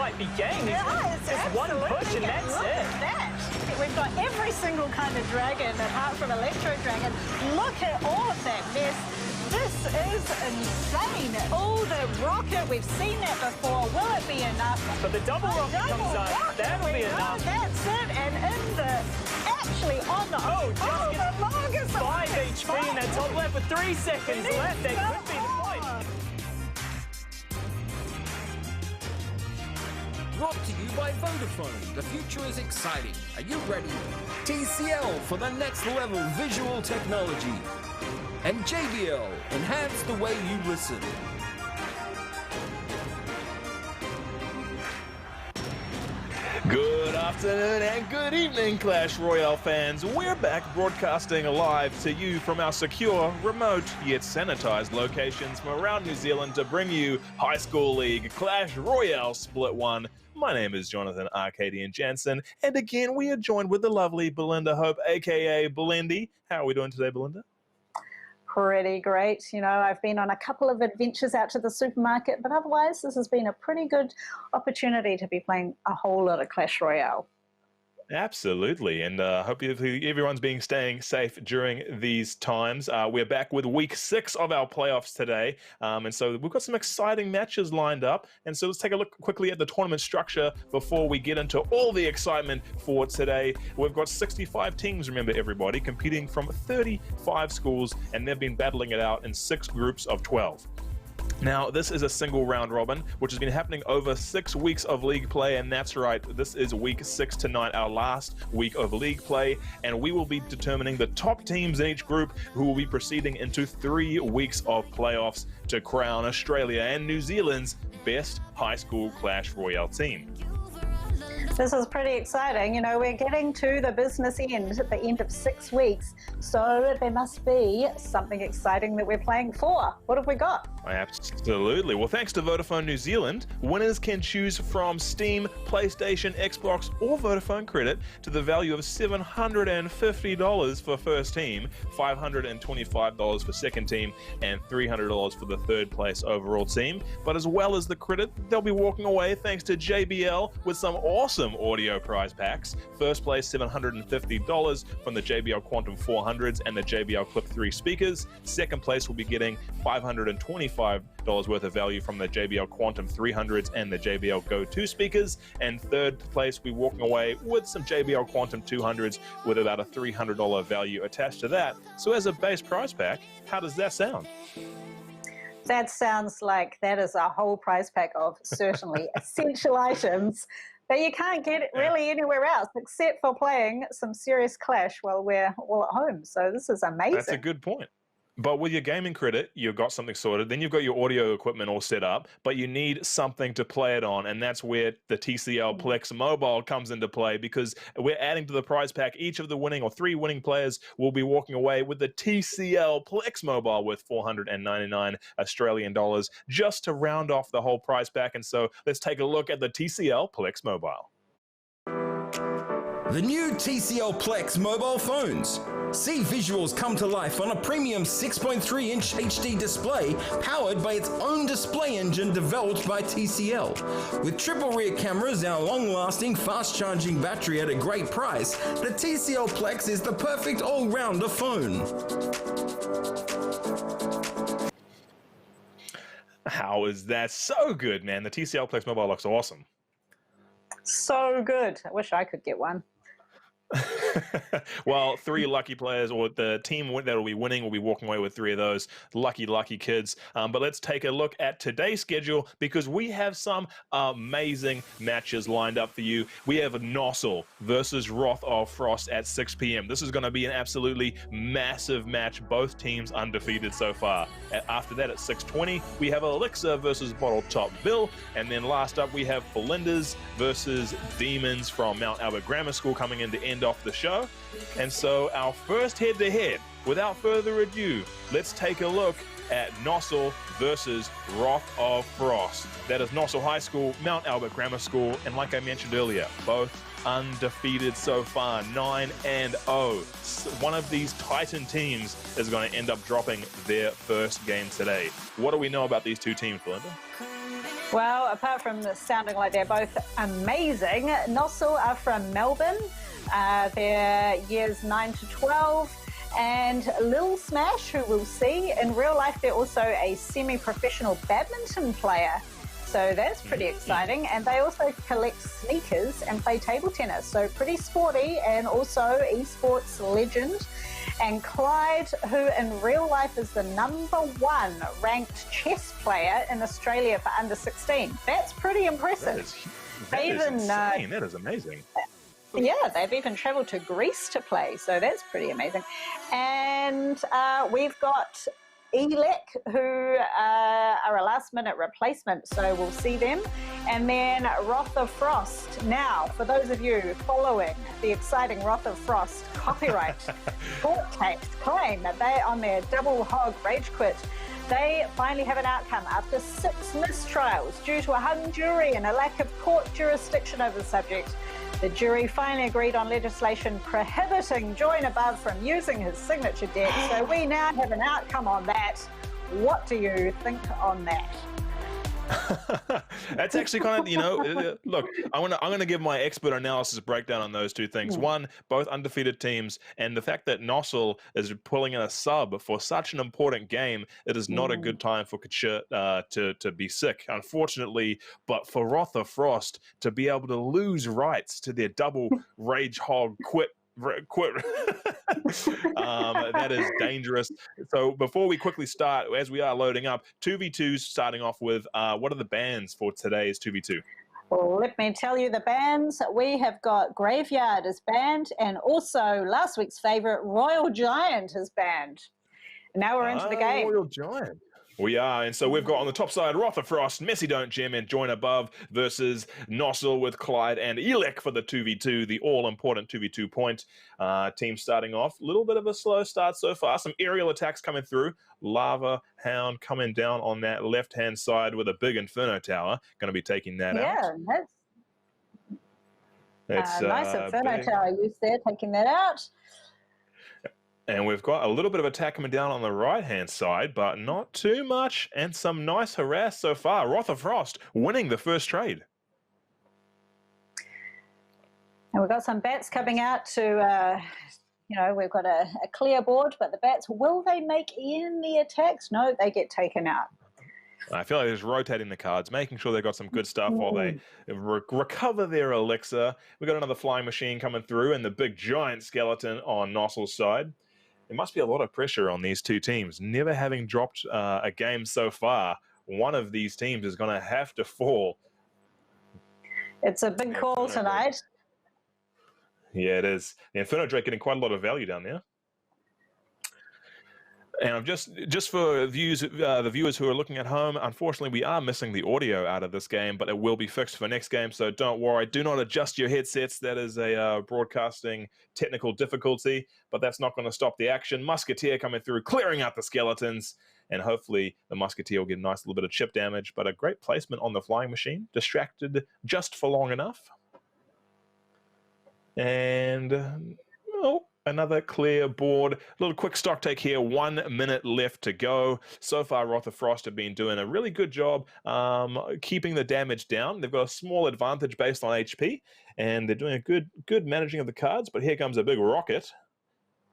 might be game. Yeah, it's just one push and that's Look it. at that. We've got every single kind of dragon apart from Electro Dragon. Look at all of that mess. This is insane. Oh, the rocket, we've seen that before. Will it be enough? But the double rocket comes out. That'll be enough. That's it. And in the, actually on the, the longest 5 HP in that top left with 3 seconds left. That could be the point. Brought to you by Vodafone. The future is exciting. Are you ready? TCL for the next level visual technology. And JBL, enhance the way you listen. Good afternoon and good evening, Clash Royale fans. We're back broadcasting live to you from our secure, remote, yet sanitized locations from around New Zealand to bring you High School League Clash Royale Split 1. My name is Jonathan Arkadian Jansen, and again we are joined with the lovely Belinda Hope, aka Blendy. How are we doing today, Belinda? Pretty great. You know, I've been on a couple of adventures out to the supermarket, but otherwise this has been a pretty good opportunity to be playing a whole lot of Clash Royale. Absolutely, and hope everyone's staying safe during these times. We're back with week 6 of our playoffs today, and so we've got some exciting matches lined up. And so let's take a look quickly at the tournament structure before we get into all the excitement for today. We've got 65 teams, remember everybody, competing from 35 schools, and they've been battling it out in 6 groups of 12. Now, this is a single round robin, which has been happening over 6 weeks of league play, and that's right, this is week 6 tonight, our last week of league play, and we will be determining the top teams in each group who will be proceeding into 3 weeks of playoffs to crown Australia and New Zealand's best high school Clash Royale team. This is pretty exciting. You know, we're getting to the business end at the end of 6 weeks, so there must be something exciting that we're playing for. What have we got? Absolutely. Well, thanks to Vodafone New Zealand, winners can choose from Steam, PlayStation, Xbox, or Vodafone credit to the value of $750 for first team, $525 for second team, and $300 for the third place overall team. But as well as the credit, they'll be walking away thanks to JBL with some awesome audio prize packs. First place $750 from the JBL Quantum 400s and the JBL Clip 3 speakers. Second place will be getting $525 worth of value from the JBL Quantum 300s and the JBL Go 2 speakers. And third place will be walking away with some JBL Quantum 200s with about a $300 value attached to that. So as a base prize pack, how does that sound? That sounds like that is a whole prize pack of certainly essential items that you can't get it really anywhere else except for playing some serious Clash while we're all at home. So this is amazing. That's a good point. But with your gaming credit, you've got something sorted. Then you've got your audio equipment all set up, but you need something to play it on. And that's where the TCL Plex Mobile comes into play, because we're adding to the prize pack. Each of the winning or 3 winning players will be walking away with the TCL Plex Mobile worth 499 Australian dollars just to round off the whole prize pack. And so let's take a look at the TCL Plex Mobile. The new TCL Plex mobile phones. See visuals come to life on a premium 6.3-inch HD display powered by its own display engine developed by TCL. With triple rear cameras and a long-lasting, fast-charging battery at a great price, the TCL Plex is the perfect all-rounder phone. How is that so good, man? The TCL Plex Mobile looks awesome. So good. I wish I could get one. Well, 3 lucky players, or the team that will be winning will be walking away with 3 of those lucky kids. But let's take a look at today's schedule, because we have some amazing matches lined up for you. We have Nossel versus Wrath of Frost at 6 p.m. This is going to be an absolutely massive match. Both teams undefeated so far. After that, at 6:20, we have Elixir versus Bottle Top Bill. And then last up, we have Flinders versus Demons from Mount Albert Grammar School coming in to end off the show. And so our first head-to-head, without further ado, let's take a look at Nossel versus Wrath of Frost. That is Nossel High School, Mount Albert Grammar School, and like I mentioned earlier, both undefeated so far, 9-0. One of these Titan teams is going to end up dropping their first game today. What do we know about these two teams, Belinda? Well, apart from sounding like they're both amazing, Nossel are from Melbourne. They're years 9 to 12. And Lil Smash, who we'll see, in real life, they're also a semi-professional badminton player. So that's pretty exciting. And they also collect sneakers and play table tennis. So pretty sporty, and also esports legend. And Clyde, who in real life is the #1 ranked chess player in Australia for under 16. That's pretty impressive. That is insane. That is amazing. Yeah, they've even travelled to Greece to play, so that's pretty amazing. And we've got Elek, who are a last-minute replacement, so we'll see them. And then Wrath of Frost. Now, for those of you following the exciting Wrath of Frost copyright court case claim that they, on their double hog rage quit, they finally have an outcome after 6 mistrials due to a hung jury and a lack of court jurisdiction over the subject. The jury finally agreed on legislation prohibiting Join Above from using his signature deck, so we now have an outcome on that. What do you think on that? That's actually kind of, you know, look, I'm gonna give my expert analysis breakdown on those two things. One, both undefeated teams, and the fact that Nossel is pulling in a sub for such an important game, it is not a good time for Kachir to be sick, unfortunately. But for Wrath of Frost to be able to lose rights to their double rage hog quit that is dangerous. So before we quickly start, as we are loading up, 2v2s starting off with, what are the bans for today's 2v2? Well, let me tell you the bans. We have got Graveyard is banned, and also last week's favourite, Royal Giant is banned. Now we're into the game. Royal Giant. We are, and so we've got on the top side Wrath of Frost, Messi Don't Gem, and Join Above versus Nossel with Clyde and Elek for the 2v2, the all-important 2v2 point. Team starting off, a little bit of a slow start so far. Some aerial attacks coming through. Lava Hound coming down on that left-hand side with a big Inferno Tower. Going to be taking that out. Yeah, that's nice Inferno Tower use there, taking that out. And we've got a little bit of attack coming down on the right-hand side, but not too much. And some nice harass so far. Wrath of Frost winning the first trade. And we've got some bats coming out to, you know, we've got a clear board, but the bats, will they make any attacks? No, they get taken out. I feel like they're just rotating the cards, making sure they've got some good stuff while they recover their elixir. We've got another flying machine coming through and the big giant skeleton on Nossel's side. There must be a lot of pressure on these two teams. Never having dropped a game so far, one of these teams is going to have to fall. It's a big call tonight. Yeah, it is. The Inferno Drake getting quite a lot of value down there. And I'm just for the viewers who are looking at home, unfortunately, we are missing the audio out of this game, but it will be fixed for next game, so don't worry. Do not adjust your headsets. That is a broadcasting technical difficulty, but that's not going to stop the action. Musketeer coming through, clearing out the skeletons, and hopefully the Musketeer will get a nice little bit of chip damage, but a great placement on the flying machine. Distracted just for long enough. And, oh, another clear board. A little quick stock take here. 1 minute left to go. So far, Wrath of Frost have been doing a really good job keeping the damage down. They've got a small advantage based on HP, and they're doing a good managing of the cards. But here comes a big rocket.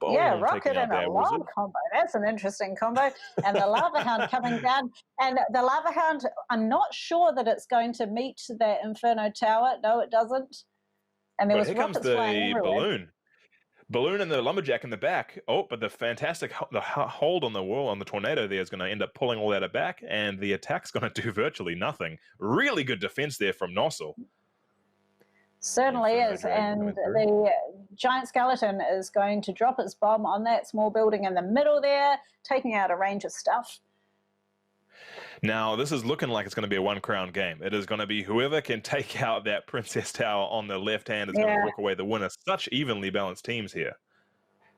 Boom, yeah, rocket and a lava combo. That's an interesting combo. And the Lava Hound coming down. And the Lava Hound, I'm not sure that it's going to meet the Inferno Tower. No, it doesn't. And there was rockets flying everywhere. Balloon and the Lumberjack in the back. Oh, but the fantastic hold on the wall on the tornado there is going to end up pulling all that back, and the attack's going to do virtually nothing. Really good defense there from Nossel. Certainly is, and the giant skeleton is going to drop its bomb on that small building in the middle there, taking out a range of stuff. Now, this is looking like it's going to be a one-crown game. It is going to be whoever can take out that Princess Tower on the left hand is going to walk away the winner. Such evenly balanced teams here.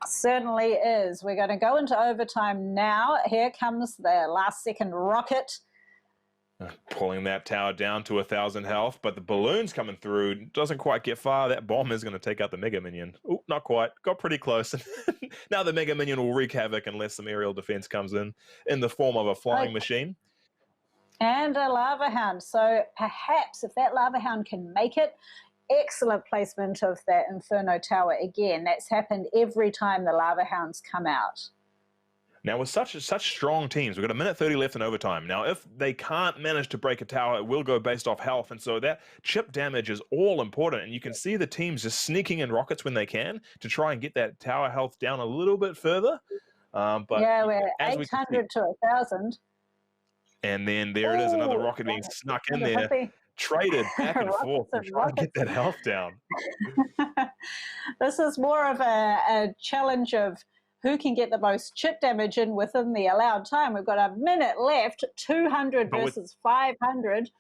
Certainly is. We're going to go into overtime now. Here comes the last-second rocket. Pulling that tower down to 1,000 health, but the balloon's coming through. Doesn't quite get far. That bomb is going to take out the Mega Minion. Oh, not quite. Got pretty close. Now the Mega Minion will wreak havoc unless some aerial defense comes in the form of a flying machine. And a lava hound. So perhaps if that lava hound can make it, excellent placement of that Inferno Tower again. That's happened every time the lava hounds come out. Now, with such strong teams, we've got 1:30 left in overtime. Now, if they can't manage to break a tower, it will go based off health. And so that chip damage is all important. And you can see the teams just sneaking in rockets when they can to try and get that tower health down a little bit further. But yeah, we're 800 to 1,000. And then there it is, another rocket being snuck in there, traded back and forth to try and get that health down. This is more of a challenge of who can get the most chip damage in within the allowed time. We've got a minute left, 200 versus 500.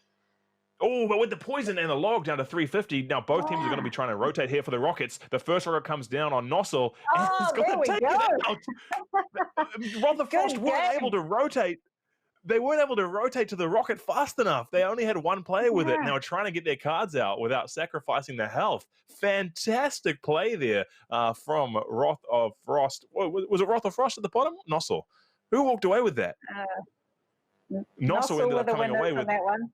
Oh, but with the poison and the log down to 350, now both teams are going to be trying to rotate here for the rockets. The first rocket comes down on Nossel, and it's going to take it out. Rotherfrost weren't able to rotate. They weren't able to rotate to the rocket fast enough. They only had one player with it, and they were trying to get their cards out without sacrificing their health. Fantastic play there from Wrath of Frost. Was it Wrath of Frost at the bottom? Nossel. Who walked away with that? Nossel ended up coming away with that one.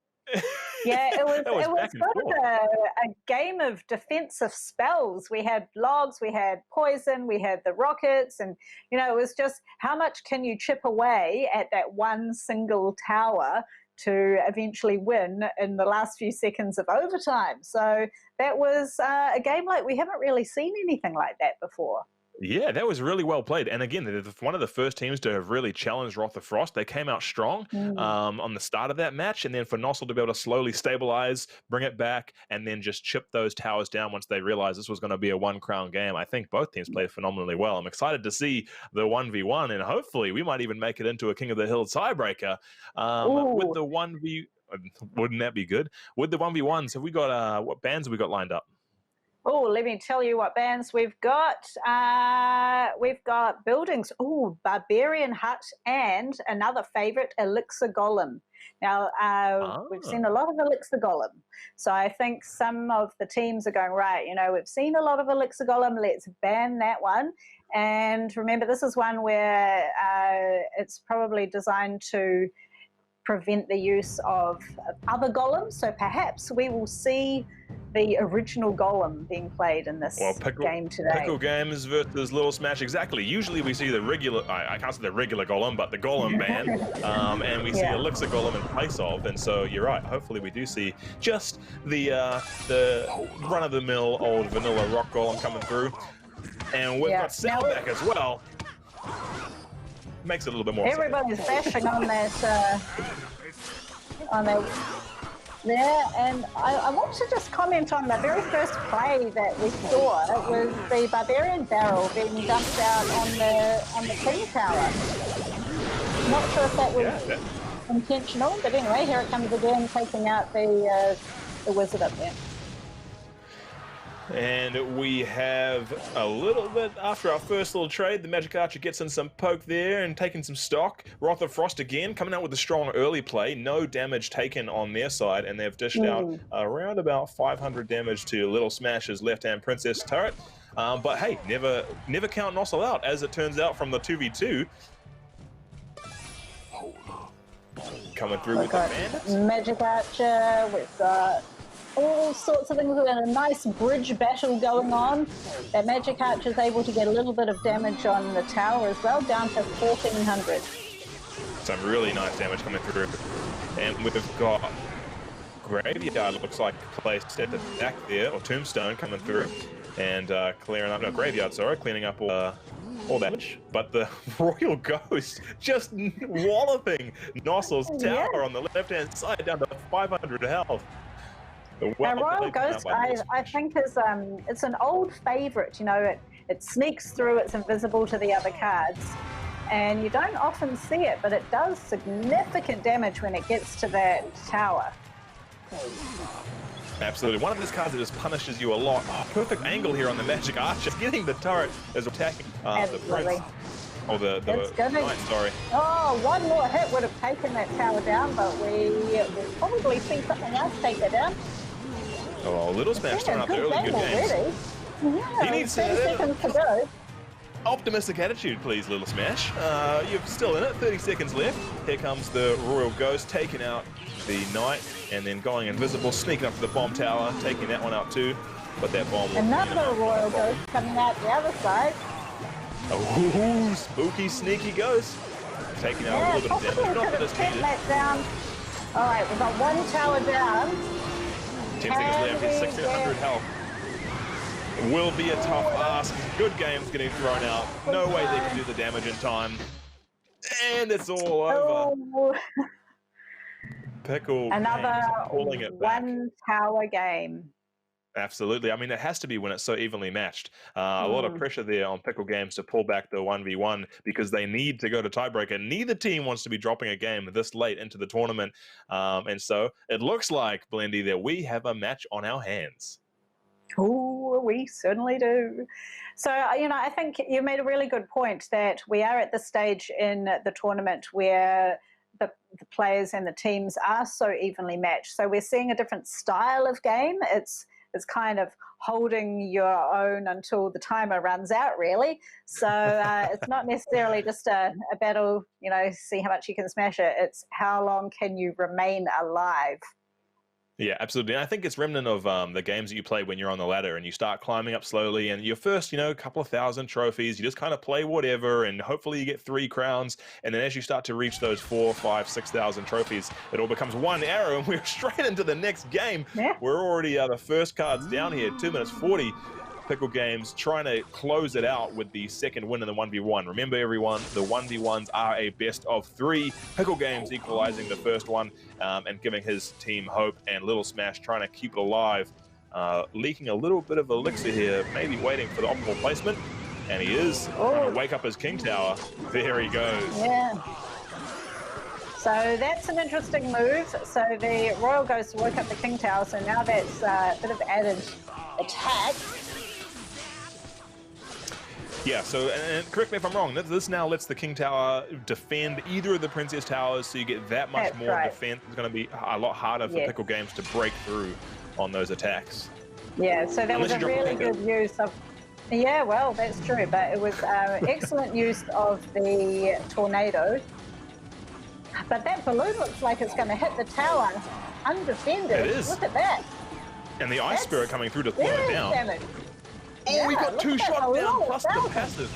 Yeah, it was sort of a game of defensive spells. We had logs, we had poison, we had the rockets, and it was just how much can you chip away at that one single tower to eventually win in the last few seconds of overtime. So that was a game like we haven't really seen anything like that before. Yeah, that was really well played. And again, they're one of the first teams to have really challenged Wrath of Frost. They came out strong on the start of that match. And then for Nossel to be able to slowly stabilize, bring it back, and then just chip those towers down once they realized this was going to be a one-crown game. I think both teams played phenomenally well. I'm excited to see the 1v1, and hopefully we might even make it into a King of the Hill tiebreaker with the 1v... Wouldn't that be good? With the 1v1s, have we got... what bands have we got lined up? Oh, let me tell you what bands we've got. We've got Buildings. Oh, Barbarian Hut and another favourite, Elixir Golem. Now, we've seen a lot of Elixir Golem. So I think some of the teams are going, right, we've seen a lot of Elixir Golem. Let's ban that one. And remember, this is one where it's probably designed to prevent the use of other golems. So perhaps we will see the original golem being played in this game today. Pickle games versus Little Smash, exactly. Usually we see the regular, I can't say the regular golem, but the golem ban, and we see Elixir Golem in place of, and so you're right, hopefully we do see just the run-of-the-mill old vanilla rock golem coming through. And we've got Sailback as well. Makes it a little bit more. Everybody's bashing on that there, and I want to just comment on the very first play that we saw. It was the Barbarian Barrel being dumped out on the King Tower. Not sure if that was intentional, but anyway, here it comes again, taking out the wizard up there. And we have a little bit after our first little trade. The Magic Archer gets in some poke there and taking some stock. Wrath of Frost again coming out with a strong early play. No damage taken on their side, and they've dished out around about 500 damage to Little Smash's left-hand Princess turret. But hey, never count Nossel out, as it turns out from the 2v2. Coming through with the bandits. Magic Archer, we've got all sorts of things. We've got a nice bridge battle going on. That Magic Archer is able to get a little bit of damage on the tower as well, down to 1,400. Some really nice damage coming through. And we've got Graveyard, looks like, placed at the back there, or Tombstone coming through and clearing up, no, Graveyard, sorry, cleaning up all damage. But the Royal Ghost just walloping Nossel's tower on the left-hand side down to 500 health. Now, Royal Ghost, I think is it's an old favourite. It sneaks through. It's invisible to the other cards, and you don't often see it, but it does significant damage when it gets to that tower. Absolutely, one of these cards that just punishes you a lot. Oh, perfect angle here on the Magic Archer, getting the turret as attacking the Prince. Oh, the Knight, sorry. Oh, one more hit would have taken that tower down, but we'll probably see something else take it down. Oh, Little Smash starting out the early good games. Yeah, he needs 30 seconds to go. optimistic attitude, please, Little Smash. You're still in it, 30 seconds left. Here comes the Royal Ghost, taking out the Knight, and then going invisible, sneaking up to the bomb tower, taking that one out too. But that bomb will... Another Royal Ghost coming out the other side. Oh, spooky, sneaky Ghost. Taking out a little bit of damage. Not that it's needed. That down. All right, we've got one tower down. 10 seconds left, it's 1600 health. Will be a tough ask. Good games getting thrown out. No way they can do the damage in time. And it's all over. Oh. Pickle Another pulling it back. one tower game. Absolutely. I mean, it has to be when it's so evenly matched. A lot of pressure there on Pickle Games to pull back the 1v1 because they need to go to tiebreaker. Neither team wants to be dropping a game this late into the tournament. And so it looks like, Blendy, that we have a match on our hands. Oh, we certainly do. So, I think you made a really good point that we are at the stage in the tournament where the players and the teams are so evenly matched. So we're seeing a different style of game. It's kind of holding your own until the timer runs out, really. So it's not necessarily just a battle, see how much you can smash it. It's how long can you remain alive. Yeah, absolutely. And I think it's remnant of the games that you play when you're on the ladder and you start climbing up slowly, and your first, couple of thousand trophies, you just kind of play whatever, and hopefully you get 3 crowns. And then as you start to reach those 4, 5, 6,000 trophies, it all becomes one arrow, and we're straight into the next game. Yeah. We're already the first cards down here, 2 minutes 40. Pickle Games trying to close it out with the second win in the 1v1. Remember, everyone, the 1v1s are a best of 3. Pickle Games equalizing the first one and giving his team hope, and Little Smash trying to keep it alive, leaking a little bit of elixir here, maybe waiting for the optimal placement, and he is trying to wake up his King Tower. There he goes. Yeah. So that's an interesting move. So the Royal Ghost woke up the King Tower, so now that's a bit of added attack. Yeah, so, and correct me if I'm wrong, this now lets the King Tower defend either of the Princess Towers, so you get that much more defense. It's going to be a lot harder for Pickle Games to break through on those attacks. Yeah, so that was a really good use of... Yeah, well, that's true, but it was excellent use of the tornado. But that balloon looks like it's going to hit the tower undefended. It is. Look at that. And the Ice Spirit coming through to slow it down. Damage. Oh, we got 2 shots down plus the passive.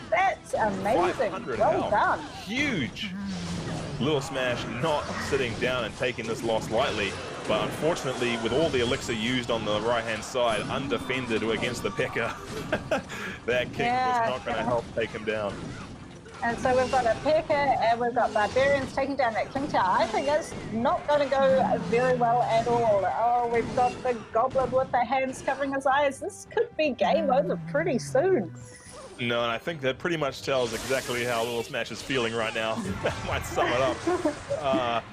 That's amazing. Well done. Huge. Little Smash not sitting down and taking this loss lightly, but unfortunately, with all the elixir used on the right-hand side, undefended against the P.E.K.K.A., that King was not going to help take him down. And so we've got a P.E.K.K.A. and we've got Barbarians taking down that King Tower. I think that's not going to go very well at all. Oh, we've got the Goblin with the hands covering his eyes. This could be game over pretty soon. No, and I think that pretty much tells exactly how Little Smash is feeling right now. That might sum it up.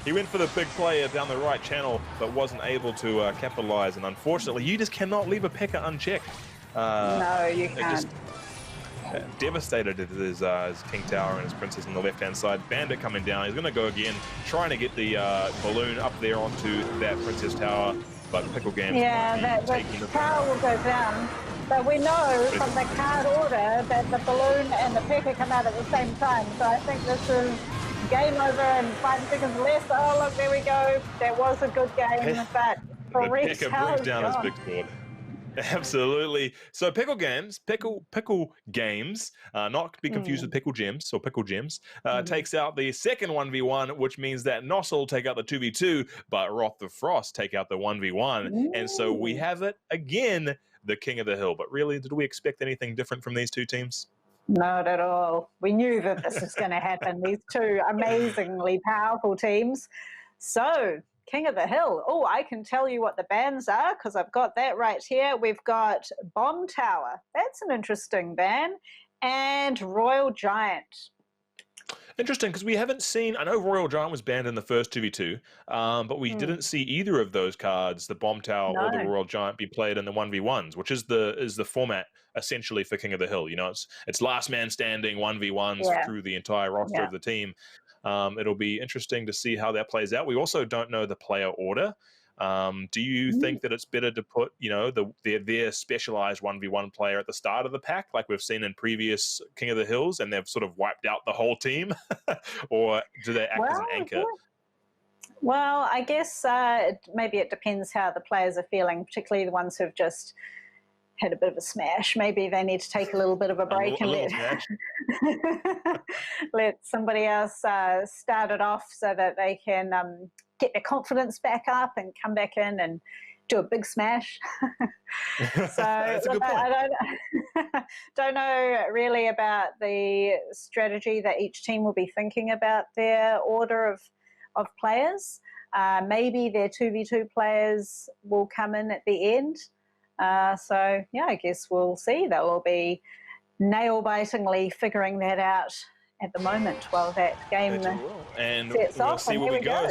He went for the big player down the right channel, but wasn't able to capitalize. And unfortunately, you just cannot leave a P.E.K.K.A. unchecked. No, you can't. Devastated at his King Tower and his Princess on the left-hand side. Bandit coming down. He's going to go again, trying to get the balloon up there onto that Princess Tower, but Pickle Games the tower will go down. But we know from the card order that the balloon and the P.E.K.K.A. come out at the same time. So I think this is game over and 5 seconds left. Oh, look, there we go. That was a good game, but for the P.E.K.K.A. brings down his big sword. Absolutely. So Pickle Games, not to be confused with Pickle Gems or Pickle Gems, takes out the second 1v1, which means that Nossel will take out the 2v2, but Roth the Frost take out the 1v1. And so we have it again, the King of the Hill. But really, did we expect anything different from these two teams? Not at all. We knew that this was going to happen. These two amazingly powerful teams. So King of the Hill. Oh, I can tell you what the bans are because I've got that right here. We've got Bomb Tower. That's an interesting ban. And Royal Giant. Interesting, because we haven't seen... I know Royal Giant was banned in the first 2v2, but we didn't see either of those cards, the Bomb Tower or the Royal Giant, be played in the 1v1s, which is the format essentially for King of the Hill. You know, it's last man standing 1v1s through the entire roster of the team. It'll be interesting to see how that plays out. We also don't know the player order. Do you think that it's better to put, you know, their specialized 1v1 player at the start of the pack, like we've seen in previous King of the Hills, and they've sort of wiped out the whole team? Or do they act as an anchor? Yeah. Well, I guess maybe it depends how the players are feeling, particularly the ones who've just had a bit of a smash. Maybe they need to take a little bit of a break and let somebody else start it off so that they can get their confidence back up and come back in and do a big smash. So That's a good point. I don't know really about the strategy that each team will be thinking about their order of players. Maybe their 2v2 players will come in at the end. So, yeah, I guess we'll see. They'll all be nail-bitingly figuring that out at the moment while that game and sets we'll off. see where we go.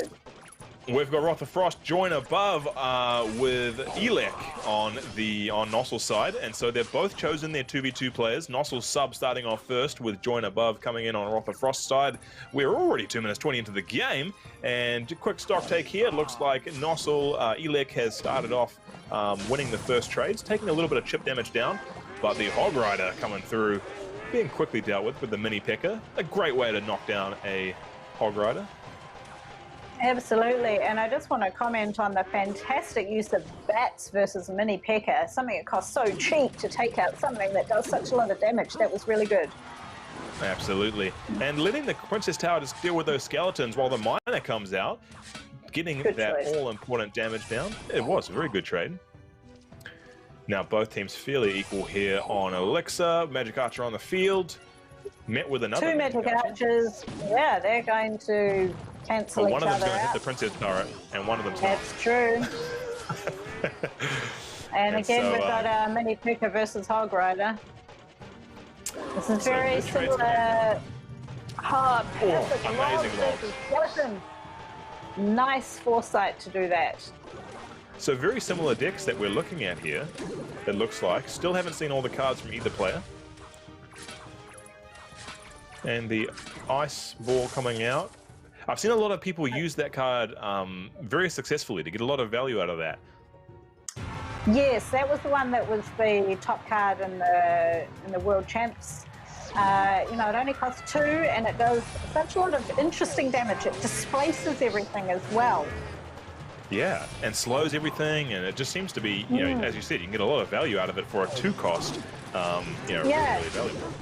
We've got Rotherfrost join above with Elek on Nossel's side, and so they've both chosen their 2v2 players. Nossel's sub starting off first with join above coming in on Rotherfrost's side. We're already 2 minutes 20 into the game, and quick stock take here. Looks like Nossel, Elek has started off winning the first trades, taking a little bit of chip damage down, but the Hog Rider coming through, being quickly dealt with the mini P.E.K.K.A. A great way to knock down a Hog Rider. Absolutely, and I just want to comment on the fantastic use of bats versus mini P.E.K.K.A., something that costs so cheap to take out something that does such a lot of damage. That was really good. Absolutely, and letting the Princess Tower just deal with those skeletons while the miner comes out, getting that all-important damage down. It was a very good trade. Now both teams fairly equal here on Elixir. Magic Archer on the field, met with another 2 Magic Archers. Yeah, they're going to cancel each other out. One of them's going to hit the Princess Turret, and one of them's not. That's true. And again, so, we've got our mini P.E.K.K.A. versus Hog Rider. This is very similar. Perfect. Amazing log. Skeleton. Nice foresight to do that. So very similar decks that we're looking at here, it looks like. Still haven't seen all the cards from either player. And the ice ball coming out. I've seen a lot of people use that card very successfully to get a lot of value out of that. Yes, that was the one that was the top card in the World Champs. You know, it only costs 2 and it does such a lot of interesting damage. It displaces everything as well. Yeah, and slows everything, and it just seems to be, you know, as you said, you can get a lot of value out of it for a 2 cost. You know, yeah. really valuable.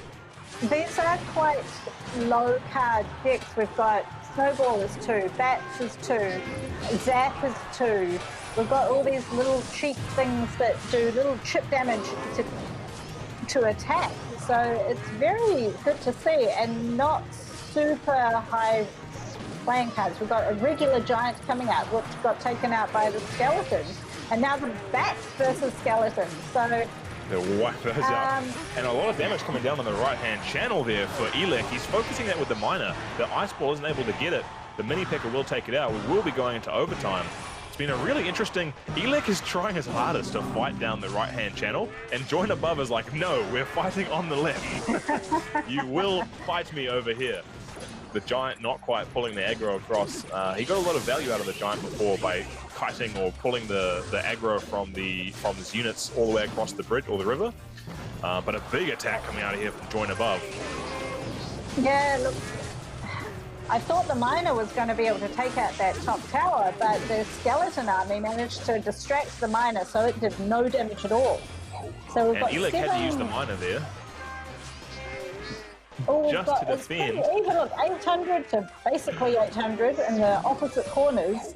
These are quite low card decks. We've got Snowball is 2, Bats is 2, Zap is 2. We've got all these little cheap things that do little chip damage to attack. So it's very good to see, and not super high playing cards. We've got a regular giant coming out, which got taken out by the skeletons, and now the Bats versus skeletons. So they'll wipe those out. And a lot of damage coming down on the right-hand channel there for Elek. He's focusing that with the miner. The ice ball isn't able to get it. The mini P.E.K.K.A. will take it out. We will be going into overtime. It's been a really interesting... Elek is trying his hardest to fight down the right-hand channel, and Join Above is like, no, we're fighting on the left. You will fight me over here. The giant not quite pulling the aggro across. He got a lot of value out of the giant before by kiting or pulling the aggro from his units all the way across the bridge or the river. But a big attack coming out of here from Join Above. Yeah, look, I thought the miner was going to be able to take out that top tower, but the skeleton army managed to distract the miner, so it did no damage at all. So we've got Elek had to use the miner there. Oh, just to defend. Even look, 800 to basically 800 in the opposite corners.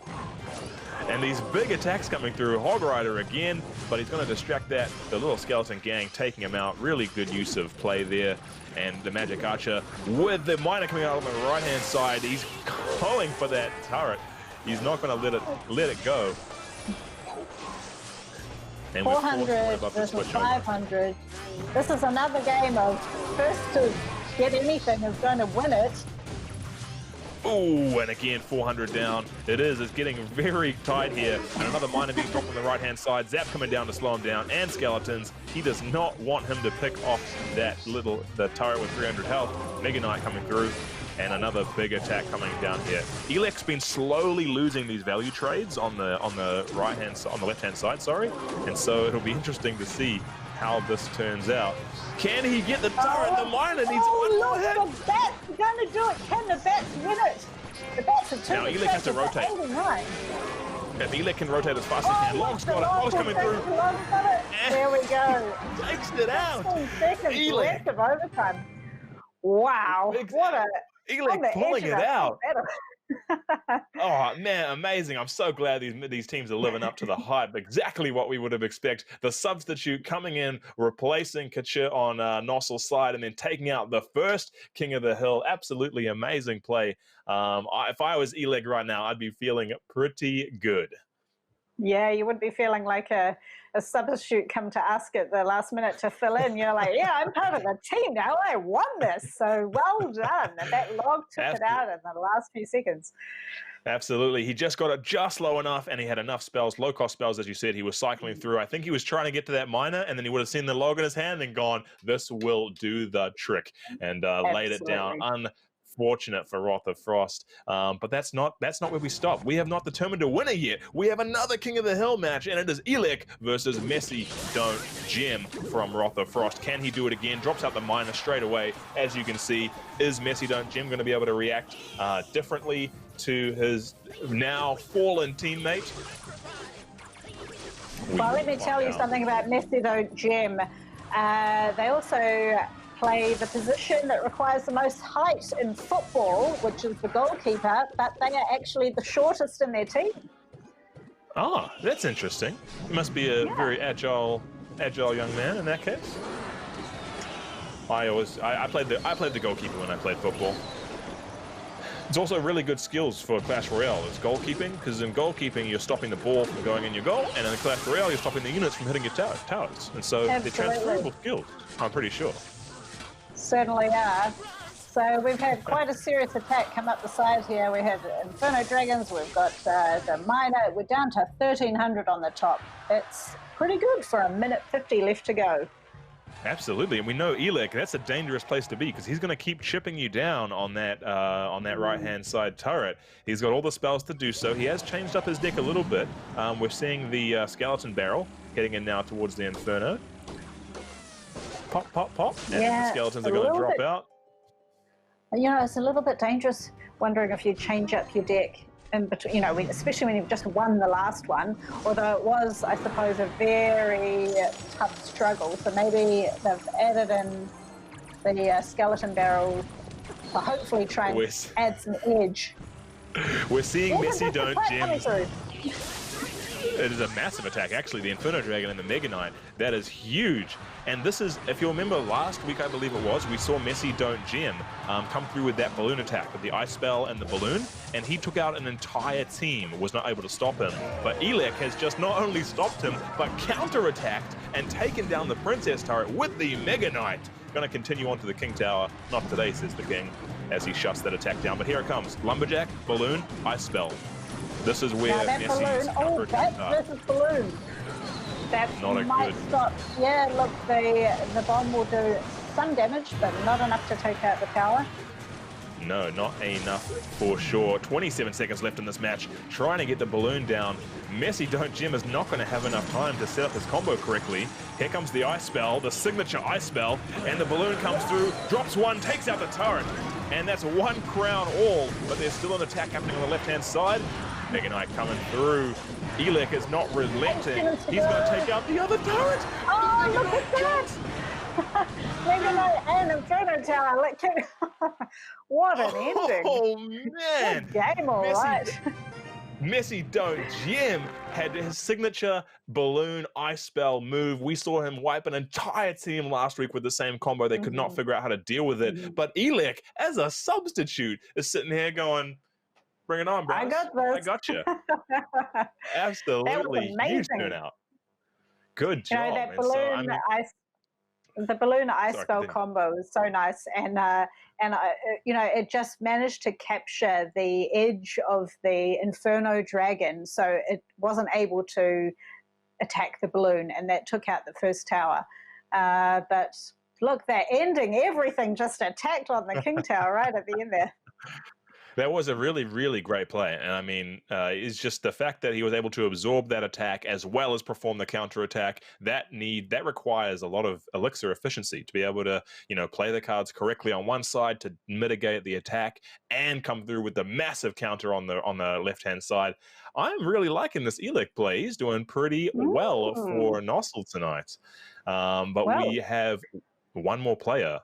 And these big attacks coming through. Hog Rider again, but he's going to distract that. The little skeleton gang taking him out. Really good use of play there. And the Magic Archer with the miner coming out on the right-hand side. He's going for that turret. He's not going to let it go. And 400 versus 500. This is another game of first to get anything is going to win it. Ooh, and again, 400 down. It's getting very tight here. And another miner being dropped on the right-hand side. Zap coming down to slow him down, and skeletons. He does not want him to pick off the turret with 300 health. Mega Knight coming through. and another big attack coming down here. Elek's been slowly losing these value trades on the left-hand side, sorry, and so it'll be interesting to see how this turns out. Can he get the turret? The miner needs one more hit. The bats are going to do it. Can the bats win it? The bats are too Now Elek has to rotate. If Elek can rotate as fast as he can, Long's got it. Long's coming through. There we go. Takes it out. 16 seconds left of overtime. Wow. What a... Elek pulling it out. Oh man, amazing. I'm so glad these teams are living up to the hype. Exactly what we would have expected. The substitute coming in, replacing Kachir on Nossel's side, and then taking out the first King of the Hill. Absolutely amazing play. If I was Elek right now, I'd be feeling pretty good. Yeah, you would be feeling like a substitute come to ask at the last minute to fill in. You're like, yeah, I'm part of the team now. I won this. So well done. And that log took it out in the last few seconds. Absolutely. He just got it just low enough, and he had enough spells, low-cost spells, as you said. He was cycling through. I think he was trying to get to that miner, and then he would have seen the log in his hand and gone, this will do the trick, and laid it down. Unfortunate for Rother Frost, but that's not where we stop. We have not determined a winner yet. We have another King of the Hill match, and it is Elek versus Messi Don't Gem from Rother Frost. Can he do it again? Drops out the miner straight away. As you can see, is Messi Don't Gem going to be able to react differently to his now fallen teammate? Well, let me tell you something about Messi Don't Gem. They also play the position that requires the most height in football, which is the goalkeeper, but they are actually the shortest in their team. Oh, that's interesting. He must be a very agile young man in that case. I played the goalkeeper when I played football. It's also really good skills for Clash Royale. It's goalkeeping, because in goalkeeping you're stopping the ball from going in your goal, and in Clash Royale you're stopping the units from hitting your towers. And so they're transferable skills, I'm pretty sure. Certainly are. So we've had quite a serious attack come up the side here. We have Inferno Dragons, we've got the Miner. We're down to 1,300 on the top. That's pretty good for a minute 50 left to go. Absolutely, and we know Elek, that's a dangerous place to be, because he's going to keep chipping you down on that right-hand side turret. He's got all the spells to do so. He has changed up his deck a little bit. We're seeing the Skeleton Barrel heading in now towards the Inferno. Pop, pop, pop, and the skeletons are going to drop out. You know, it's a little bit dangerous wondering if you change up your deck in between, you know, especially when you've just won the last one, although it was, I suppose, a very tough struggle. So maybe they've added in the Skeleton Barrel to hopefully try and add some edge. We're seeing Messi Don't Gem. It is a massive attack, actually. The Inferno Dragon and the Mega Knight. That is huge. And this is, if you remember last week, I believe it was, we saw Messi Don't Gem come through with that balloon attack, with the Ice Spell and the balloon, and he took out an entire team, was not able to stop him. But Elek has just not only stopped him, but counter-attacked and taken down the Princess Turret with the Mega Knight. Going to continue on to the King Tower. Not today, says the King, as he shuts that attack down. But here it comes. Lumberjack, balloon, Ice Spell. This is where Messi's counter-attack versus balloon. That not might stop. Yeah, look, the bomb will do some damage, but not enough to take out the tower. No, not enough for sure. 27 seconds left in this match. Trying to get the balloon down. Messi Don't Gem is not going to have enough time to set up his combo correctly. Here comes the Ice Spell, the signature Ice Spell, and the balloon comes through, drops one, takes out the turret. And that's one crown all, but there's still an attack happening on the left-hand side. Mega Knight coming through. Elek is not relenting. He's going to take out the other turret. Oh, look at that! Mega Knight and Inferno Tower. What an ending. Oh, man. Good game, all right. Messi Don't Gem had his signature balloon Ice Spell move. We saw him wipe an entire team last week with the same combo. They could not figure out how to deal with it. But Elek, as a substitute, is sitting here going, bring it on, bro. I got this. I got you. Absolutely huge turnout. Good job. You know, that balloon the balloon Ice Spell combo is so nice, and you know, it just managed to capture the edge of the Inferno Dragon, so it wasn't able to attack the balloon, and that took out the first tower. But look, they're ending everything, just attacked on the King Tower right at the end there. That was a really, really great play. And I mean, it's just the fact that he was able to absorb that attack as well as perform the counter attack. That requires a lot of elixir efficiency to be able to, play the cards correctly on one side to mitigate the attack and come through with the massive counter on the left-hand side. I'm really liking this Elec play. He's doing pretty well for Nossel tonight. But we have one more player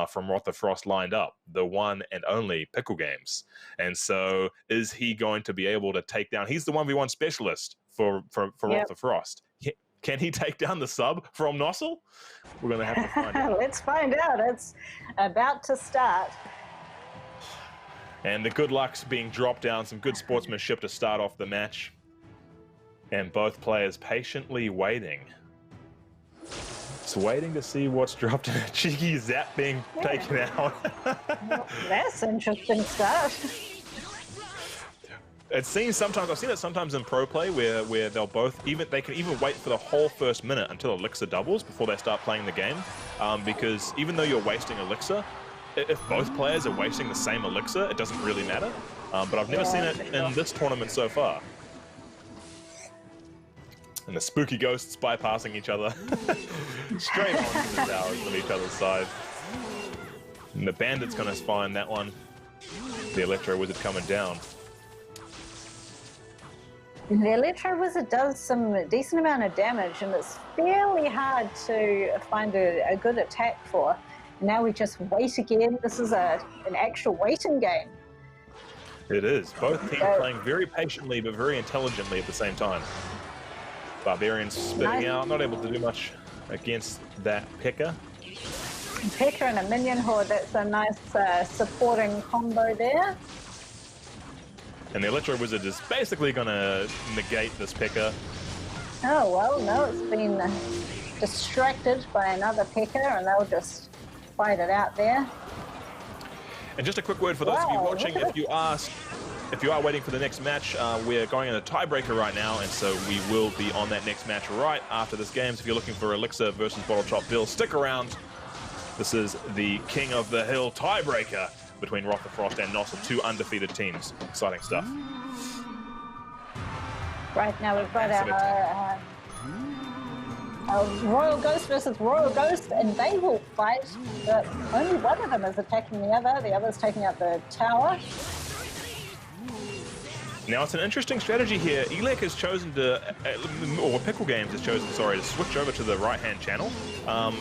from Rotherfrost lined up, the one and only Pickle Games. And so is he going to be able to take down, he's the 1v1 specialist for Rotherfrost. Can he take down the sub from Nossel? We're going to have to find out. Let's find out. It's about to start. And the good luck's being dropped down, some good sportsmanship to start off the match. And both players patiently waiting. Just waiting to see what's dropped. A cheeky zap being taken out. That's interesting stuff. I've seen it sometimes in pro play where they'll both they can even wait for the whole first minute until elixir doubles before they start playing the game, because even though you're wasting elixir, if both players are wasting the same elixir, it doesn't really matter. But I've never seen it in this tournament so far. And the spooky ghosts bypassing each other straight onto the towers on each other's side. And the bandit's gonna find that one. The Electro Wizard coming down. The Electro Wizard does some decent amount of damage, and it's fairly hard to find a good attack for. Now we just wait again. This is an actual waiting game. It is. Both teams playing very patiently but very intelligently at the same time. Barbarians spitting out, not able to do much against that P.E.K.K.A. P.E.K.K.A. and a minion horde, that's a nice supporting combo there. And the Electro Wizard is basically going to negate this P.E.K.K.A. Oh, well, no, it's been distracted by another P.E.K.K.A. and they'll just fight it out there. And just a quick word for those of you watching, if you are waiting for the next match, we're going in a tiebreaker right now, and so we will be on that next match right after this game. So if you're looking for Elixir versus Bottle Top Bill, stick around. This is the King of the Hill tiebreaker between Rotherfrost and Nossel, two undefeated teams. Exciting stuff. Right now we've got our Royal Ghost versus Royal Ghost, and they will fight, but only one of them is attacking the other's taking out the tower. Now, it's an interesting strategy here. Elec has chosen to, or Pickle Games has chosen, sorry, to switch over to the right-hand channel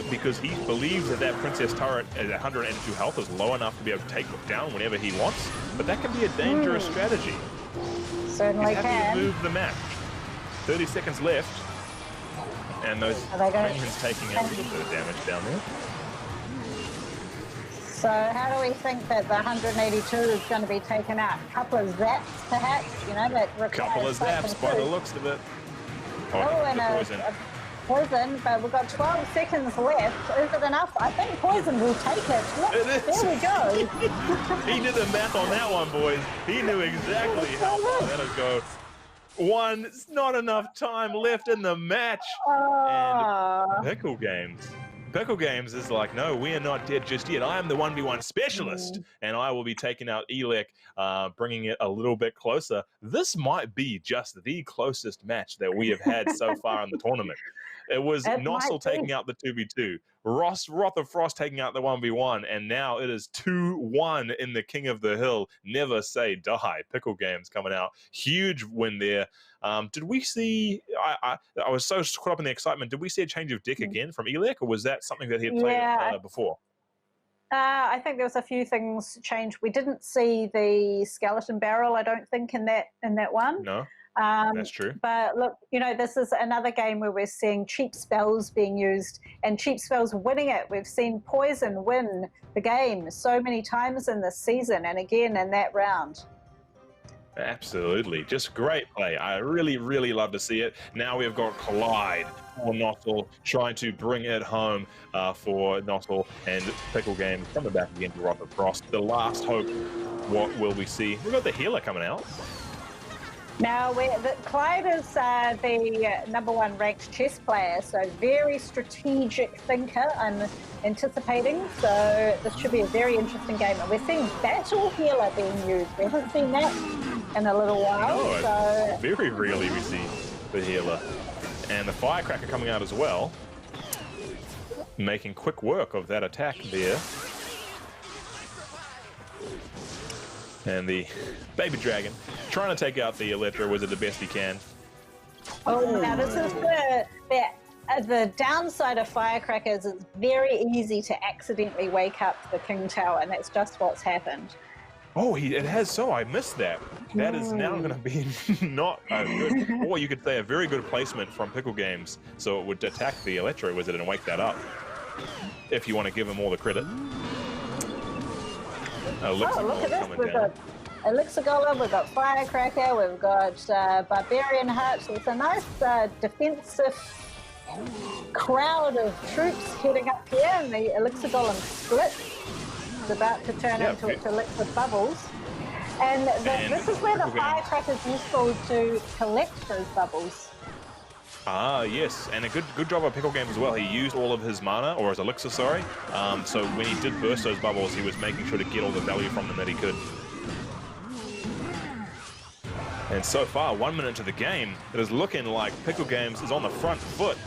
because he believes that Princess turret at 182 health is low enough to be able to take it down whenever he wants, but that can be a dangerous strategy. Certainly He's happy to move the match. 30 seconds left, and those minions taking a little bit of damage down there. So how do we think that the 182 is going to be taken out? A couple of zaps, perhaps? That requires couple of zaps by the looks of it. And a poison, but we've got 12 seconds left. Is it enough? I think poison will take it. Look, there we go. He did the math on that one, boys. He knew exactly how far that'll go. It's not enough time left in the match. And Pickle Games is like, no, we are not dead just yet. I am the 1v1 specialist, and I will be taking out Elec, bringing it a little bit closer. This might be just the closest match that we have had so far in the tournament. It was Nossel taking out the 2v2, Rotherfrost taking out the 1v1, and now it is 2-1 in the King of the Hill. Never say die. Pickle Games coming out. Huge win there. Did we see, I was so caught up in the excitement, did we see a change of deck again from Elec, or was that something that he had played before? I think there was a few things changed. We didn't see the skeleton barrel, I don't think, in that one. No. That's true. But look, this is another game where we're seeing cheap spells being used and cheap spells winning it. We've seen Poison win the game so many times in this season, and again in that round. Absolutely. Just great play. I really, really love to see it. Now we've got Collide for Nossel, trying to bring it home for Nossel, and Pickle Games coming back again to Rotherfrost. The last hope. What will we see? We've got the healer coming out. Now, Clyde is the #1 ranked chess player, so very strategic thinker, I'm anticipating. So this should be a very interesting game. And we're seeing Battle Healer being used. We haven't seen that in a little while. No, so very rarely we see the healer. And the Firecracker coming out as well, making quick work of that attack there. And the Baby Dragon trying to take out the Electro Wizard the best he can. Oh, now this is the downside of Firecrackers. It's very easy to accidentally wake up the King Tower, and that's just what's happened. Oh, it has so. I missed that. That is now going to be not a good, or you could say a very good placement from Pickle Games. So it would attack the Electro Wizard and wake that up, if you want to give him all the credit. Elixir look at this. We've down. got Elixir Golem, we've got Firecracker, we've got Barbarian Hut. It's a nice defensive crowd of troops heading up here, and the Elixir Golem split. It's about to turn into Elixir Bubbles. And this is where the Firecracker is useful to collect those bubbles. Ah, yes, and a good job of Pickle Game as well. He used all of his mana, or his elixir, sorry. So when he did burst those bubbles, he was making sure to get all the value from them that he could. And so far, 1 minute into the game, it is looking like Pickle Games is on the front foot.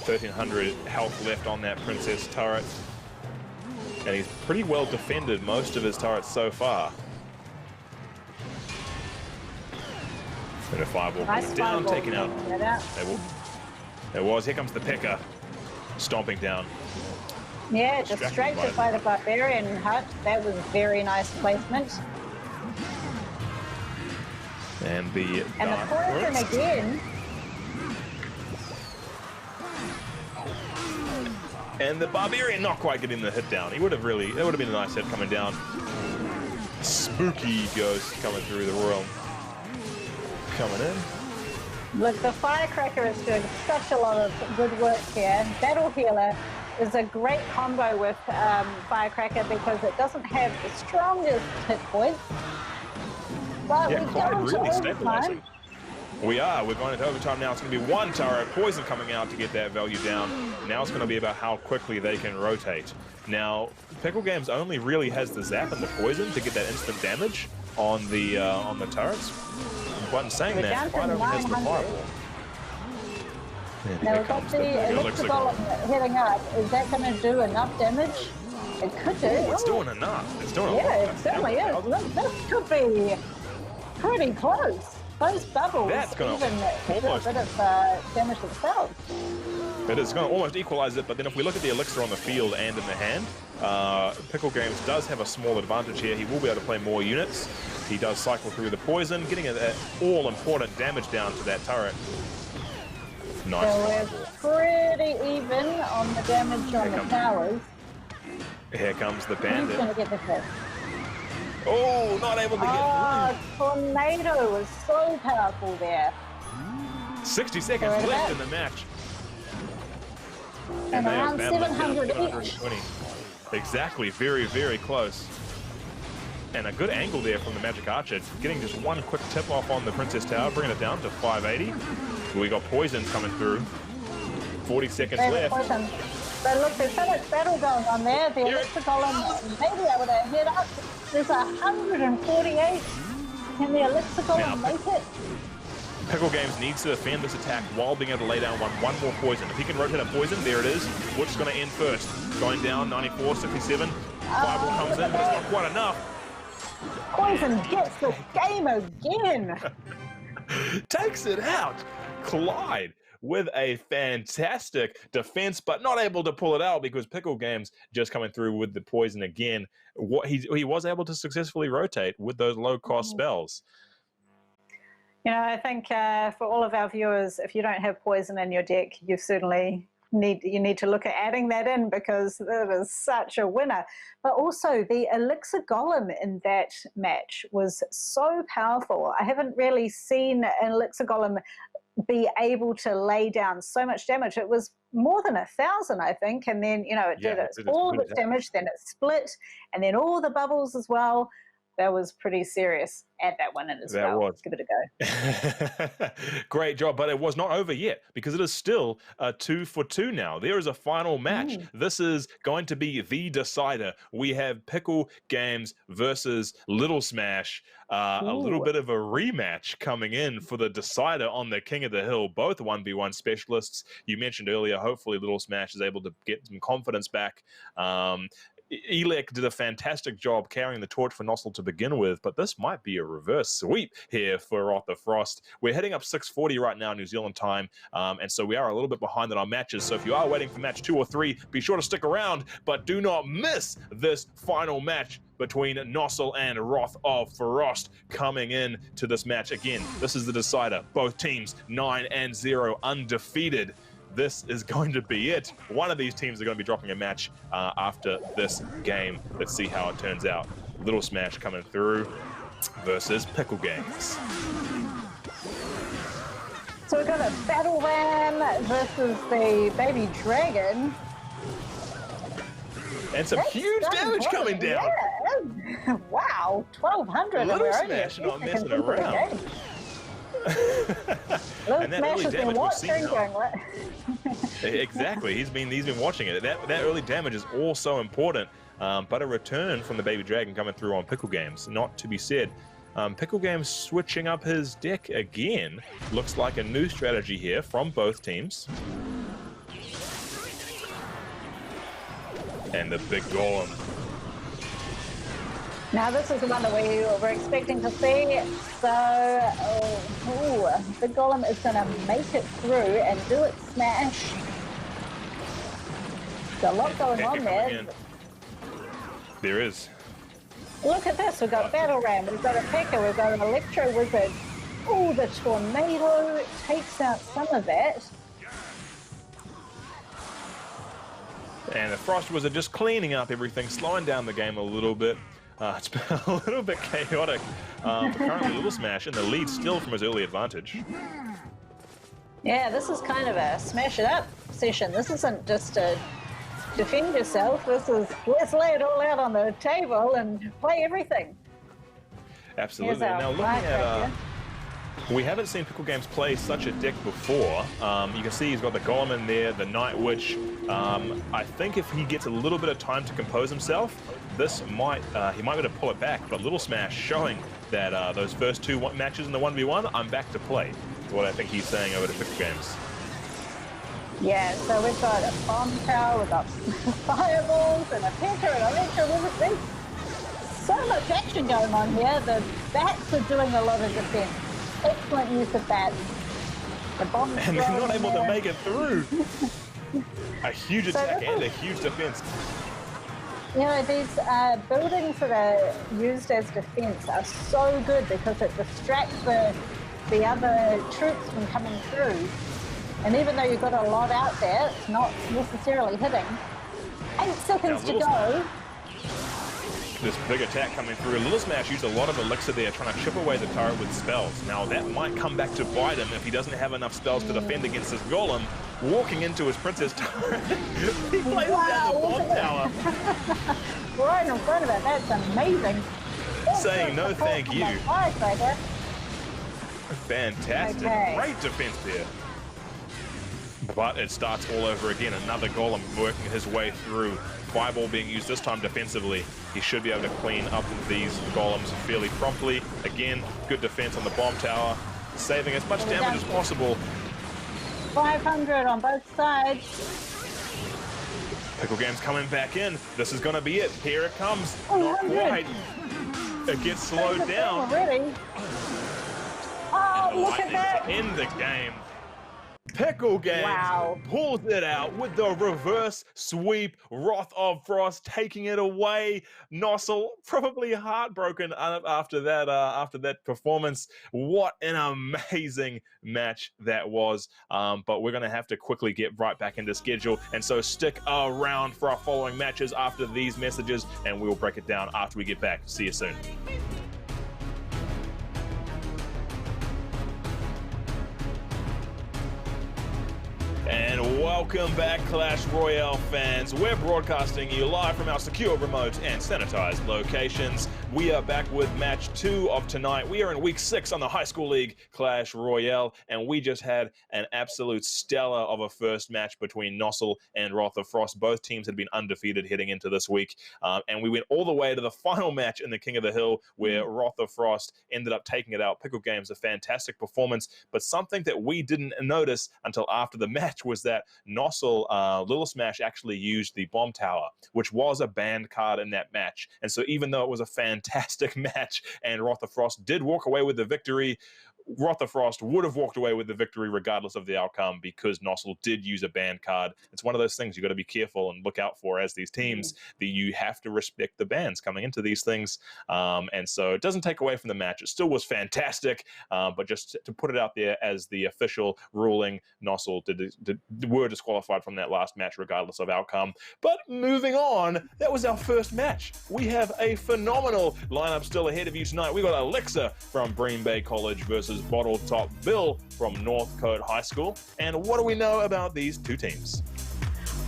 1,300 health left on that Princess turret. And he's pretty well defended most of his turrets so far. And a fireball goes down, taken out. There was. Here comes the P.E.K.K.A. stomping down. Yeah, distracted by the Barbarian Hut. That was very nice placement. And the poison again. And the Barbarian not quite getting the hit down. He would have really, it would have been a nice hit coming down. Spooky ghost coming through the world. Coming in. Look, the Firecracker is doing such a lot of good work here. Battle Healer is a great combo with Firecracker because it doesn't have the strongest hit points. But yeah, we've quite gone really to stabilizing. overtime. We're going into overtime now. It's going to be one turret, poison coming out to get that value down. Now it's going to be about how quickly they can rotate. Now, Pickle Games only really has the zap and the poison to get that instant damage on the turrets. But in saying that, Fight only has the fireball. Now we've got the Elixir Golem heading up. Is that going to do enough damage? It could do. Oh, it's doing enough. It's doing a lot. Yeah, it certainly is. Look, this could be pretty close. Those bubbles That's going to almost do a bit of damage themselves. It is going to almost equalize it, but then if we look at the elixir on the field and in the hand, Pickle Games does have a small advantage here. He will be able to play more units. He does cycle through the poison, getting an all-important damage down to that turret. Nice. So we're pretty even on the damage on the towers. Here comes the bandit. Who's going to get the hit? Oh, not able to get through. Tornado was so powerful there. 60 seconds left in the match. And around 700 each. Exactly, very, very close. And a good angle there from the Magic Archer, getting just one quick tip off on the Princess Tower, bringing it down to 580. We got poisons coming through. 40 seconds left. Poison. But look, there's so much battle going on there. The Elixir Golem may be able to hit up. There's 148. Can the Elixir Golem make it? Pickle Games needs to defend this attack while being able to lay down one more poison. If he can rotate a poison, there it is. Which is going to end first? Going down, 94, 67. Fireball comes in, but it's not quite enough. Poison gets the game again. Takes it out. Clyde with a fantastic defense, but not able to pull it out because Pickle Games just coming through with the poison again. What he was able to successfully rotate with those low-cost spells. You know, I think for all of our viewers, if you don't have poison in your deck, you certainly need to look at adding that in because it is such a winner. But also the Elixir Golem in that match was so powerful. I haven't really seen an Elixir Golem be able to lay down so much damage. It was more than 1,000, I think, and then it did all of its damage, then it split, and then all the bubbles as well. that was pretty serious. Add that one in as That well. was. Give it a go. Great job, but it was not over yet because it is still 2 for 2 now. There is a final match. This is going to be the decider. We have Pickle Games versus Little Smash. A little bit of a rematch coming in for the decider on the King of the Hill. Both 1v1 specialists. You mentioned earlier, hopefully Little Smash is able to get some confidence back. Elec did a fantastic job carrying the torch for Nossel to begin with, but this might be a reverse sweep here for Roth the Frost. We're heading up 6:40 right now, New Zealand time, and so we are a little bit behind on our matches. So if you are waiting for match 2 or 3, be sure to stick around, but do not miss this final match between Nossel and Roth of Frost coming in to this match. Again, this is the decider. Both teams 9-0 undefeated. This is going to be it. One of these teams are going to be dropping a match after this game. Let's see how it turns out. Little Smash coming through versus Pickle Games. So we've got a Battle Ram versus the Baby Dragon. And some huge damage coming down. Yeah. Wow, 1,200. Little Smash not messing around. Little And that Smash early has been damage we've seen watching, now. going, what? Exactly, he's been watching it. That early damage is also important, but a return from the Baby Dragon coming through on Pickle Games, not to be said. Pickle Games switching up his deck again. Looks like a new strategy here from both teams. And the big golem. Now this is the one that we were expecting to see. So, the golem is going to make it through and do its smash. There's a lot going on there. There is. Look at this. We've got Battle Ram, we've got a P.E.K.K.A, we've got an Electro Wizard. Oh, the tornado takes out some of that. And the Frost Wizard just cleaning up everything, slowing down the game a little bit. It's been a little bit chaotic. But currently, Little Smash in the lead still from his early advantage. Yeah, this is kind of a smash it up session. This isn't just a defend yourself. This is let's lay it all out on the table and play everything. Absolutely. Now looking at, we haven't seen Pickle Games play such a deck before. You can see he's got the Golem in there, the Night Witch. I think if he gets a little bit of time to compose himself, this might he might be able to pull it back. But Little Smash showing that those first 2 matches in the 1v1, I'm back to play. Is what I think he's saying over to Pickle Games. Yeah, so we've got a bomb tower, we've got fireballs and a P.E.K.K.A and Electro Wizard. There's so much action going on here. The bats are doing a lot of defense. Excellent use of bats. The bombs and they're not able to make it through. A huge attack and a huge defense. You know, these buildings that are used as defense are so good because it distracts the other troops from coming through. And even though you've got a lot out there, it's not necessarily hitting. 8 seconds to go. This big attack coming through. Little Smash used a lot of elixir there trying to chip away the turret with spells. Now that might come back to bite him if he doesn't have enough spells to defend against this golem. Walking into his princess turret. He plays down the bomb tower. Right in front of it. That's amazing. Saying no thank you. Fantastic. Okay. Great defense there. But it starts all over again. Another golem working his way through. Fireball being used this time defensively. He should be able to clean up these golems fairly promptly. Again, good defense on the bomb tower, saving as much damage as possible. 500 on both sides. Pickle Games coming back in. This is going to be it. Here it comes. Not quite. It gets slowed down. Already. Oh, look at that. In the game. Pickle Games pulls it out with the reverse sweep. Roth of Frost taking it away. Nossel probably heartbroken after that performance. What an amazing match that was. But we're going to have to quickly get right back into schedule. And so stick around for our following matches after these messages, and we will break it down after we get back. See you soon. And welcome back, Clash Royale fans. We're broadcasting you live from our secure, remote, and sanitized locations. We are back with match 2 of tonight. We are in week 6 on the High School League Clash Royale, and we just had an absolute stellar of a first match between Nossel and Rotherfrost. Both teams had been undefeated heading into this week, and we went all the way to the final match in the King of the Hill, where Rotherfrost ended up taking it out. Pickle Games, a fantastic performance, but something that we didn't notice until after the match was that Nossel, Little Smash, actually used the Bomb Tower, which was a banned card in that match. And so even though it was a fantastic match and Rotherfrost did walk away with the victory, Rotherfrost would have walked away with the victory regardless of the outcome because Nossel did use a banned card. It's one of those things you got to be careful and look out for as these teams, that you have to respect the bans coming into these things. And so it doesn't take away from the match. It still was fantastic, but just to put it out there as the official ruling, Nossel were disqualified from that last match regardless of outcome. But moving on, that was our first match. We have a phenomenal lineup still ahead of you tonight. We got Alexa from Green Bay College versus Bottle Top Bill from Northcote High School. And what do we know about these two teams?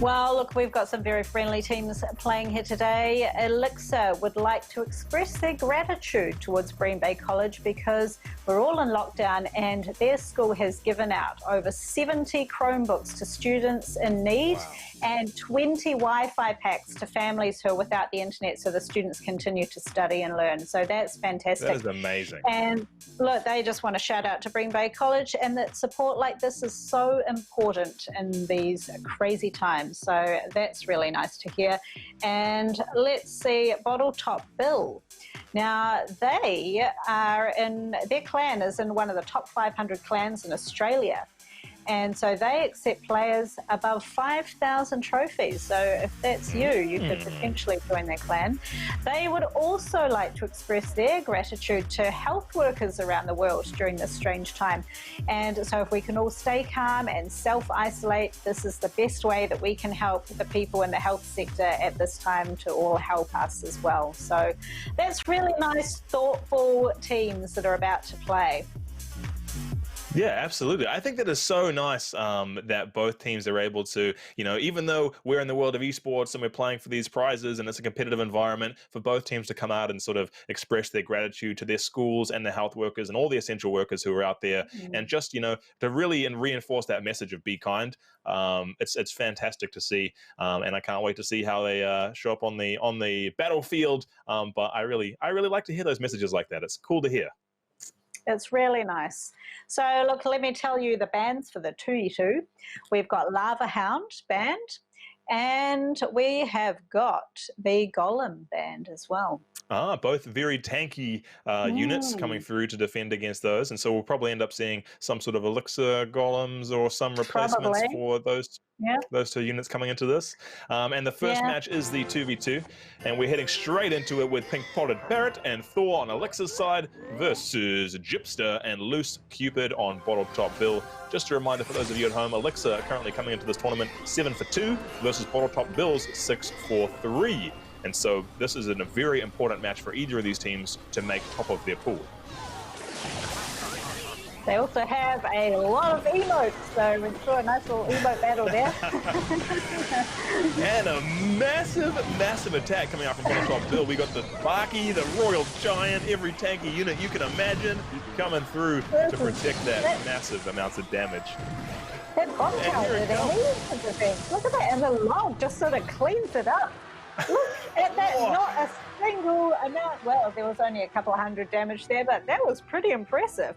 Well, look, we've got some very friendly teams playing here today. Elixir would like to express their gratitude towards Green Bay College because we're all in lockdown and their school has given out over 70 Chromebooks to students in need and 20 Wi-Fi packs to families who are without the internet so the students continue to study and learn. So that's fantastic. That is amazing. And look, they just want to shout out to Green Bay College, and that support like this is so important in these crazy times. So that's really nice to hear. And let's see, Bottle Top Bill. Now, they are their clan is in one of the top 500 clans in Australia. And so they accept players above 5,000 trophies. So if that's you, you could potentially join their clan. They would also like to express their gratitude to health workers around the world during this strange time. And so if we can all stay calm and self-isolate, this is the best way that we can help the people in the health sector at this time to all help us as well. So that's really nice, thoughtful teams that are about to play. Yeah, absolutely. I think that is so nice that both teams are able to, even though we're in the world of esports and we're playing for these prizes and it's a competitive environment, for both teams to come out and sort of express their gratitude to their schools and the health workers and all the essential workers who are out there, and just, to really reinforce that message of be kind. It's fantastic to see, and I can't wait to see how they show up on the battlefield. But I really like to hear those messages like that. It's cool to hear. It's really nice. So look, let me tell you the bands for the 2v2. We've got Lava Hound band, and we have got the Golem band as well. Both very tanky units coming through to defend against those, and so we'll probably end up seeing some sort of Elixir Golems or some replacements for those two units coming into this. And the first match is the 2v2, and we're heading straight into it with Pink Potted Parrot and Thor on Elixir's side versus Chipster and Loose Cupid on Bottle Top Bill. Just a reminder for those of you at home, Elixir currently coming into this tournament 7-2 versus Bottle Top Bill's 6-3. And so this is a very important match for either of these teams to make top of their pool. They also have a lot of emotes, so we saw a nice little emote battle there. And a massive attack coming out from Bottle Top Bill. We got the Sparky, the Royal Giant, every tanky unit you can imagine coming through to protect that massive amounts of damage. That bomb tower, look at that, and the log just sort of cleans it up. Look at that, not a single amount. Well, there was only a couple of hundred damage there, but that was pretty impressive.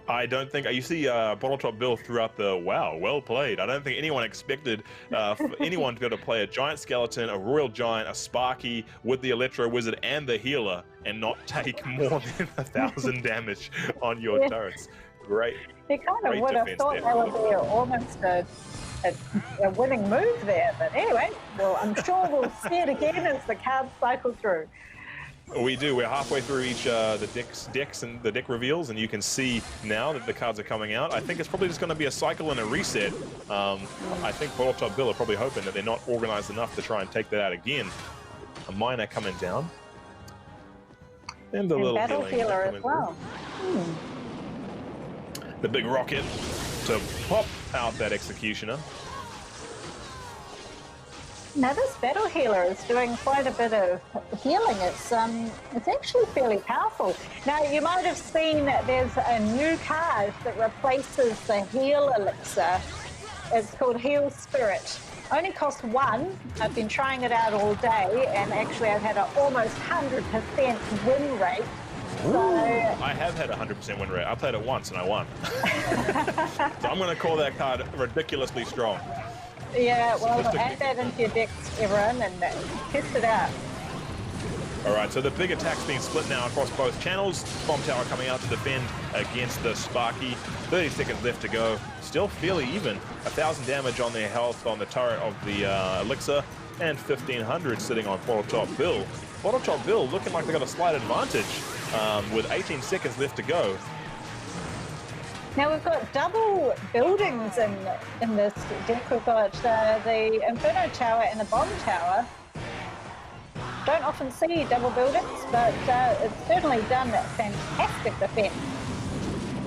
I don't think you see Bottle Top Bill throughout the well played. I don't think anyone expected for anyone to be able to play a giant skeleton, a royal giant, a Sparky with the Electro Wizard and the healer and not take more than 1,000 damage on your turrets. Great. You kind of would have thought that would be almost a winning move there, but anyway, well, I'm sure we'll see it again as the cards cycle through. We do. We're halfway through each the decks and the deck reveals, and you can see now that the cards are coming out. I think it's probably just going to be a cycle and a reset. I think Bottle Top Bill are probably hoping that they're not organized enough to try and take that out again. A miner coming down, and the little battle healer as well. The big rocket to pop out that executioner. Now this battle healer is doing quite a bit of healing. It's actually fairly powerful. Now you might have seen that there's a new card that replaces the heal elixir. It's called Heal Spirit. Only costs 1. I've been trying it out all day, and actually I've had an almost 100% win rate. So, I have had a 100% win rate. I played it once and I won. So I'm going to call that card ridiculously strong. Yeah, well, add that into your decks, everyone, and test it out. All right, so the big attack's being split now across both channels. Bomb Tower coming out to defend against the Sparky. 30 seconds left to go. Still fairly even. 1,000 damage on their health on the turret of the Elixir, and 1,500 sitting on Bottle Top Bill. Bottle Top Bill looking like they got a slight advantage with 18 seconds left to go. Now we've got double buildings in this deck. We've got the Inferno Tower and the Bomb Tower. Don't often see double buildings, but it's certainly done fantastic defense.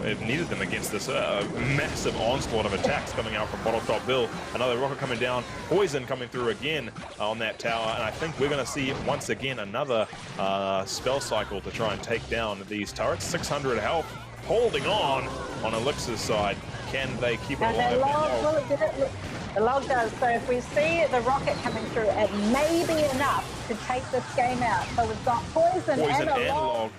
It needed them against this massive onslaught of attacks coming out from Bottle Top Bill. Another rocket coming down, Poison coming through again on that tower, and I think we're going to see once again another spell cycle to try and take down these turrets. 600 health, holding on Elixir's side. Can they keep it alive? The log does. So if we see the rocket coming through, it may be enough to take this game out. So we've got Poison and a log.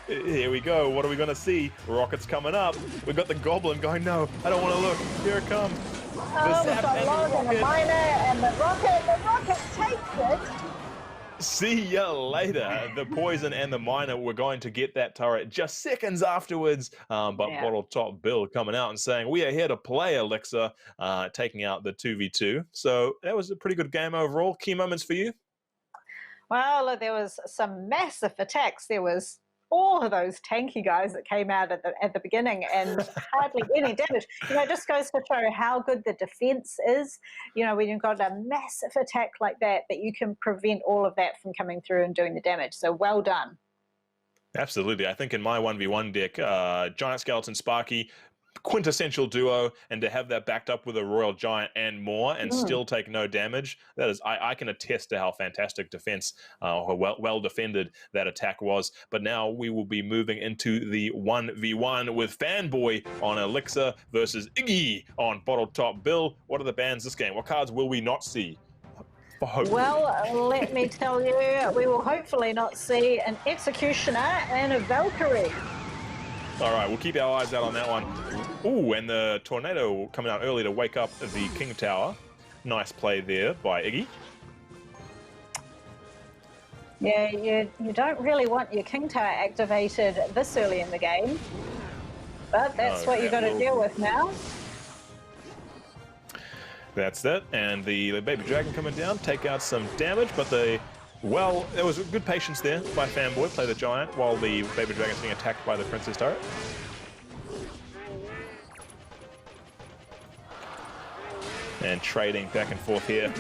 Here we go. What are we going to see? Rockets coming up. We've got the Goblin going, no, I don't want to look. Here it comes. Oh, we've got log and a miner and the rocket takes it. See ya later. The Poison and the Miner were going to get that turret just seconds afterwards, but Bottle Top Bill coming out and saying, we are here to play Elixir, taking out the 2v2. So that was a pretty good game overall. Key moments for you? Well, there was some massive attacks. There was all of those tanky guys that came out at the beginning and hardly any damage. You know, it just goes to show how good the defense is. You know, when you've got a massive attack like that you can prevent all of that from coming through and doing the damage. So well done. Absolutely. I think in my 1v1 deck, Giant Skeleton Sparky, quintessential duo, and to have that backed up with a Royal Giant and more and still take no damage, that is, I can attest to how fantastic defense, well defended that attack was. But now we will be moving into the 1v1 with Fanboy on Elixir versus Iggy on Bottle Top Bill. What are the bans this game? What cards will we not see? Well, let me tell you, we will hopefully not see an Executioner and a Valkyrie. All right, we'll keep our eyes out on that one. Ooh, and the Tornado coming out early to wake up the King Tower. Nice play there by Iggy. Yeah, you don't really want your King Tower activated this early in the game, but that's what you've got to deal with now. That's it, and the Baby Dragon coming down, take out some damage, but well, there was good patience there by Fanboy, play the Giant, while the Baby Dragon's being attacked by the Princess turret. And trading back and forth here.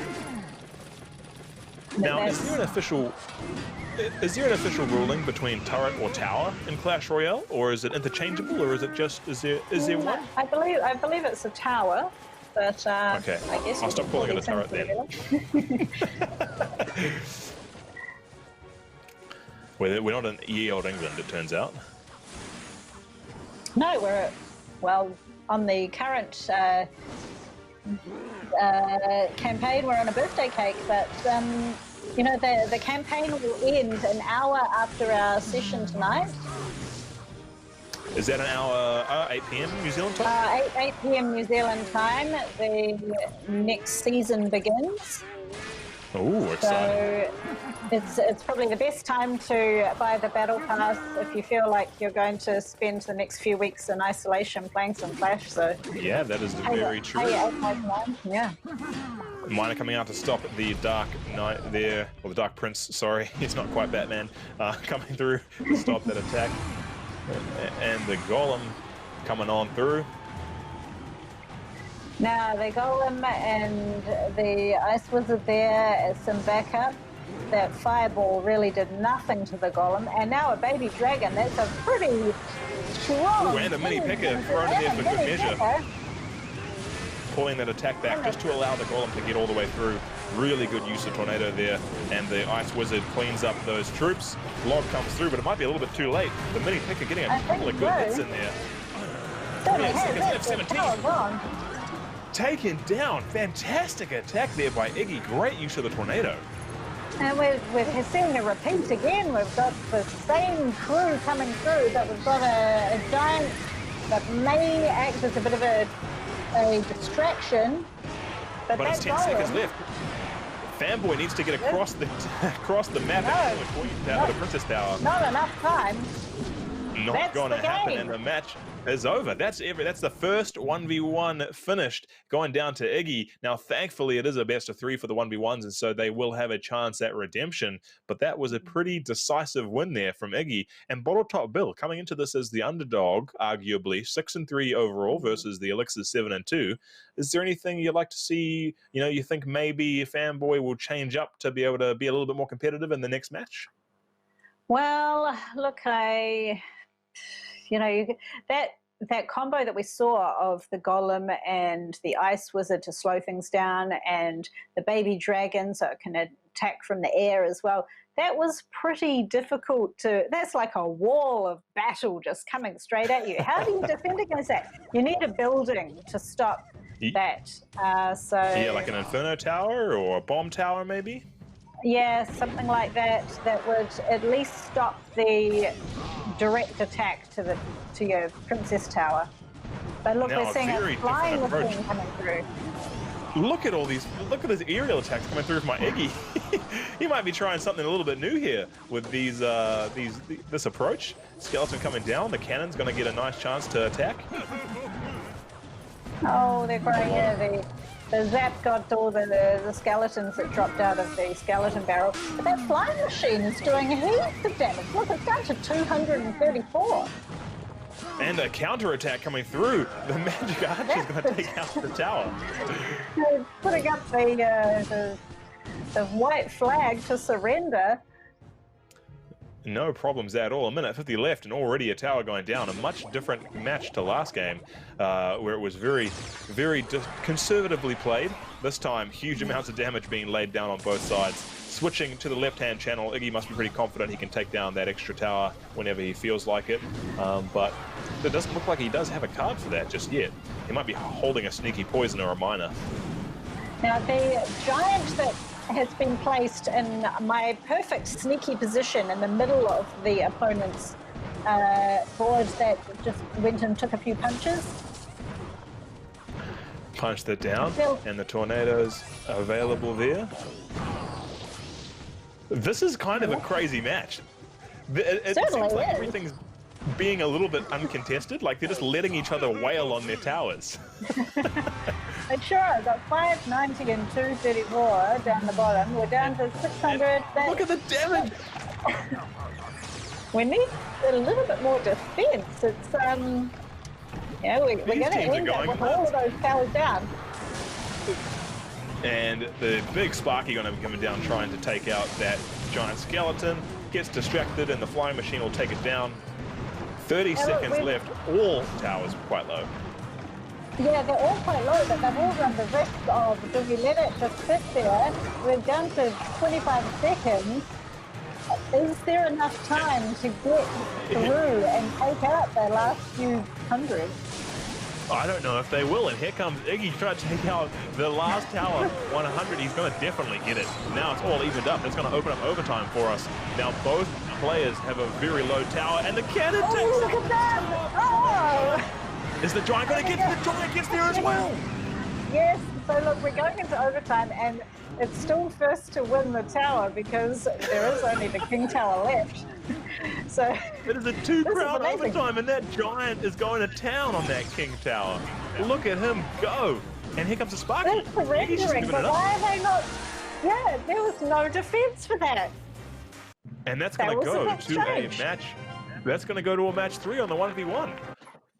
Now, is there an official ruling between turret or tower in Clash Royale, or is it interchangeable, or is it just is there one? I believe it's a tower, but okay. I guess I'll stop calling it a turret then. We're not in ye old England, it turns out. No, well, on the current campaign, we're on a birthday cake, but you know, the campaign will end an hour after our session tonight. Is that an hour, 8 p.m. New Zealand time? 8 p.m. New Zealand time. The next season begins. Oh, exciting. So it's probably the best time to buy the Battle Pass if you feel like you're going to spend the next few weeks in isolation playing some Clash. So yeah, that is very true. Yeah. Miner coming out to stop the Dark Knight there, or the Dark Prince, sorry. He's not quite Batman. Coming through to stop that attack. And the Golem coming on through. Now the Golem and the Ice Wizard there as some backup. That Fireball really did nothing to the Golem. And now a Baby Dragon. That's a pretty strong... Ooh, and a mini Picker thrown in there for good measure. pulling that attack back just to allow the golem to get all the way through. Really good use of Tornado there, and the Ice Wizard cleans up those troops. Log comes through, but it might be a little bit too late. The mini picker getting a couple of good hits in there. 30 seconds left, 17. Gone. Taken down. Fantastic attack there by Iggy. Great use of the Tornado. And we're seeing a repeat again. We've got the same crew coming through, but we've got a giant that may act as a bit of a distraction. But it's 10 seconds left. Fanboy needs to get across the map to the Princess Tower. Not enough time. Not going to happen, and the match is over. That's the first 1v1 finished, going down to Iggy. Now, thankfully, it is a best of 3 for the 1v1s, and so they will have a chance at redemption. But that was a pretty decisive win there from Iggy. And Bottle Top Bill coming into this as the underdog, arguably 6-3 overall versus the Elixir 7-2. Is there anything you'd like to see? You think maybe Fanboy will change up to be able to be a little bit more competitive in the next match? Well, look, that combo that we saw of the Golem and the Ice Wizard to slow things down, and the baby dragon so it can attack from the air as well, that was pretty difficult that's like a wall of battle just coming straight at you. How do you defend against that? You need a building to stop that. Yeah, like an Inferno Tower or a bomb tower maybe? Yeah, something like that would at least stop the direct attack to your Princess Tower. But look, we're seeing a flying machine coming through. Look at these aerial attacks coming through from my Iggy. He might be trying something a little bit new here with this approach. Skeleton coming down, the cannon's going to get a nice chance to attack. Oh, they're growing. Yeah, the zap got all the skeletons that dropped out of the skeleton barrel. But that flying machine is doing heaps of damage. Look, it's down to 234. And a counterattack coming through. The Magic Archer is going to take out the tower. Putting up the white flag to surrender. No problems at all. A minute 50 left and already a tower going down. A much different match to last game where it was very, very conservatively played. This time, huge amounts of damage being laid down on both sides. Switching to the left-hand channel, Iggy must be pretty confident he can take down that extra tower whenever he feels like it. But it doesn't look like he does have a card for that just yet. He might be holding a sneaky poison or a miner. Now, the giant that has been placed in my perfect sneaky position in the middle of the opponent's board that just went and took a few punches. Punch that down, and the tornadoes available there. This is kind of a crazy match. It seems like everything's being a little bit uncontested, like they're just letting each other wail on their towers. But sure, I've got 590 and 234 down the bottom. We're down to 600. Look at the damage! We need a little bit more defense. It's, we're going to end up with all of those towers down. And the big Sparky going to be coming down trying to take out that giant skeleton. Gets distracted and the flying machine will take it down. 30 seconds left. All towers quite low. Yeah, they're all quite low, but they've all run the risk of, do we let it just sit there? We're down to 25 seconds. Is there enough time to get through and take out the last few hundred? I don't know if they will, and here comes Iggy trying to take out the last tower, 100. He's going to definitely get it. Now it's all evened up. It's going to open up overtime for us. Now both players have a very low tower, and the cannon takes it. Look at that! Oh! Is the giant going to get it? The giant gets there as well. Yes, so look, we're going into overtime, and it's still first to win the tower because there is only the king tower left. So it is a two-crowd overtime, and that giant is going to town on that king tower. Look at him go. And here comes the Sparky. That's surrendering, but why are they not? Yeah, there was no defense for that. And that's going to go to a match. That's going to go to a match 3 on the 1v1.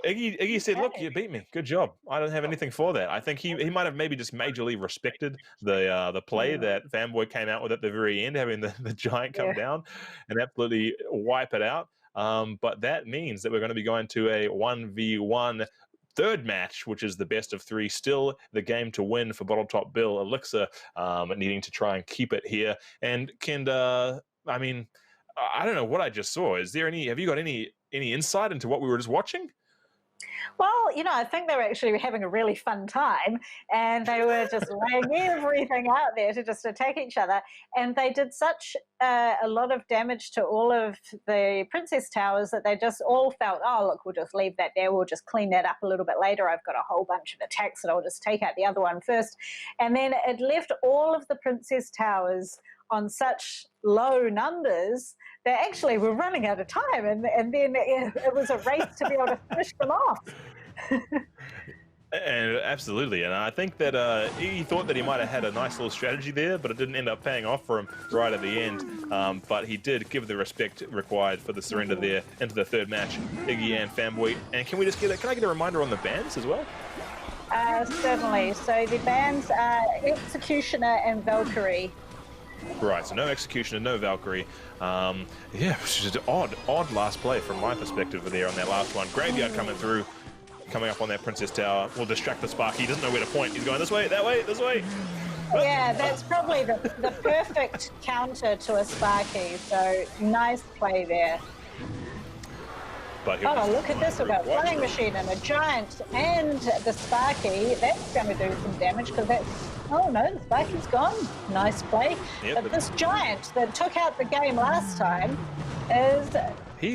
Iggy said, look, you beat me. Good job. I don't have anything for that. I think he might have maybe just majorly respected the play that Fanboy came out with at the very end, having the giant come down and absolutely wipe it out. But that means that we're going to be going to a 1v1 third match, which is the best of three, still the game to win for Bottle Top Bill. Elixir needing to try and keep it here. And Kenda, I mean, I don't know what I just saw. Have you got any insight into what we were just watching? Well, you know, I think they were actually having a really fun time, and they were just laying everything out there to just attack each other. And they did such a lot of damage to all of the Princess Towers that they just all felt, oh, look, we'll just leave that there. We'll just clean that up a little bit later. I've got a whole bunch of attacks that I'll just take out the other one first. And then it left all of the Princess Towers on such low numbers they actually were running out of time, and then it was a race to be able to finish them off. And absolutely, and I think that he thought that he might have had a nice little strategy there, but it didn't end up paying off for him right at the end. But he did give the respect required for the surrender there into the third match, Iggy and Fanboy. And can I get a reminder on the bans as well? Certainly. So the bans are Executioner and Valkyrie. Right, so no Executioner, no Valkyrie. Yeah, which is an odd last play from my perspective there on that last one. Graveyard coming up on that Princess Tower. Will distract the Sparky. He doesn't know where to point. He's going this way, that way, this way. Yeah, that's probably the perfect counter to a Sparky. So nice play there. But oh, look at this. We've got a Flying Machine and a Giant and the Sparky. That's going to do some damage because that's... Oh, no, the Sparky's gone. Nice play. Yep, but this Giant that took out the game last time is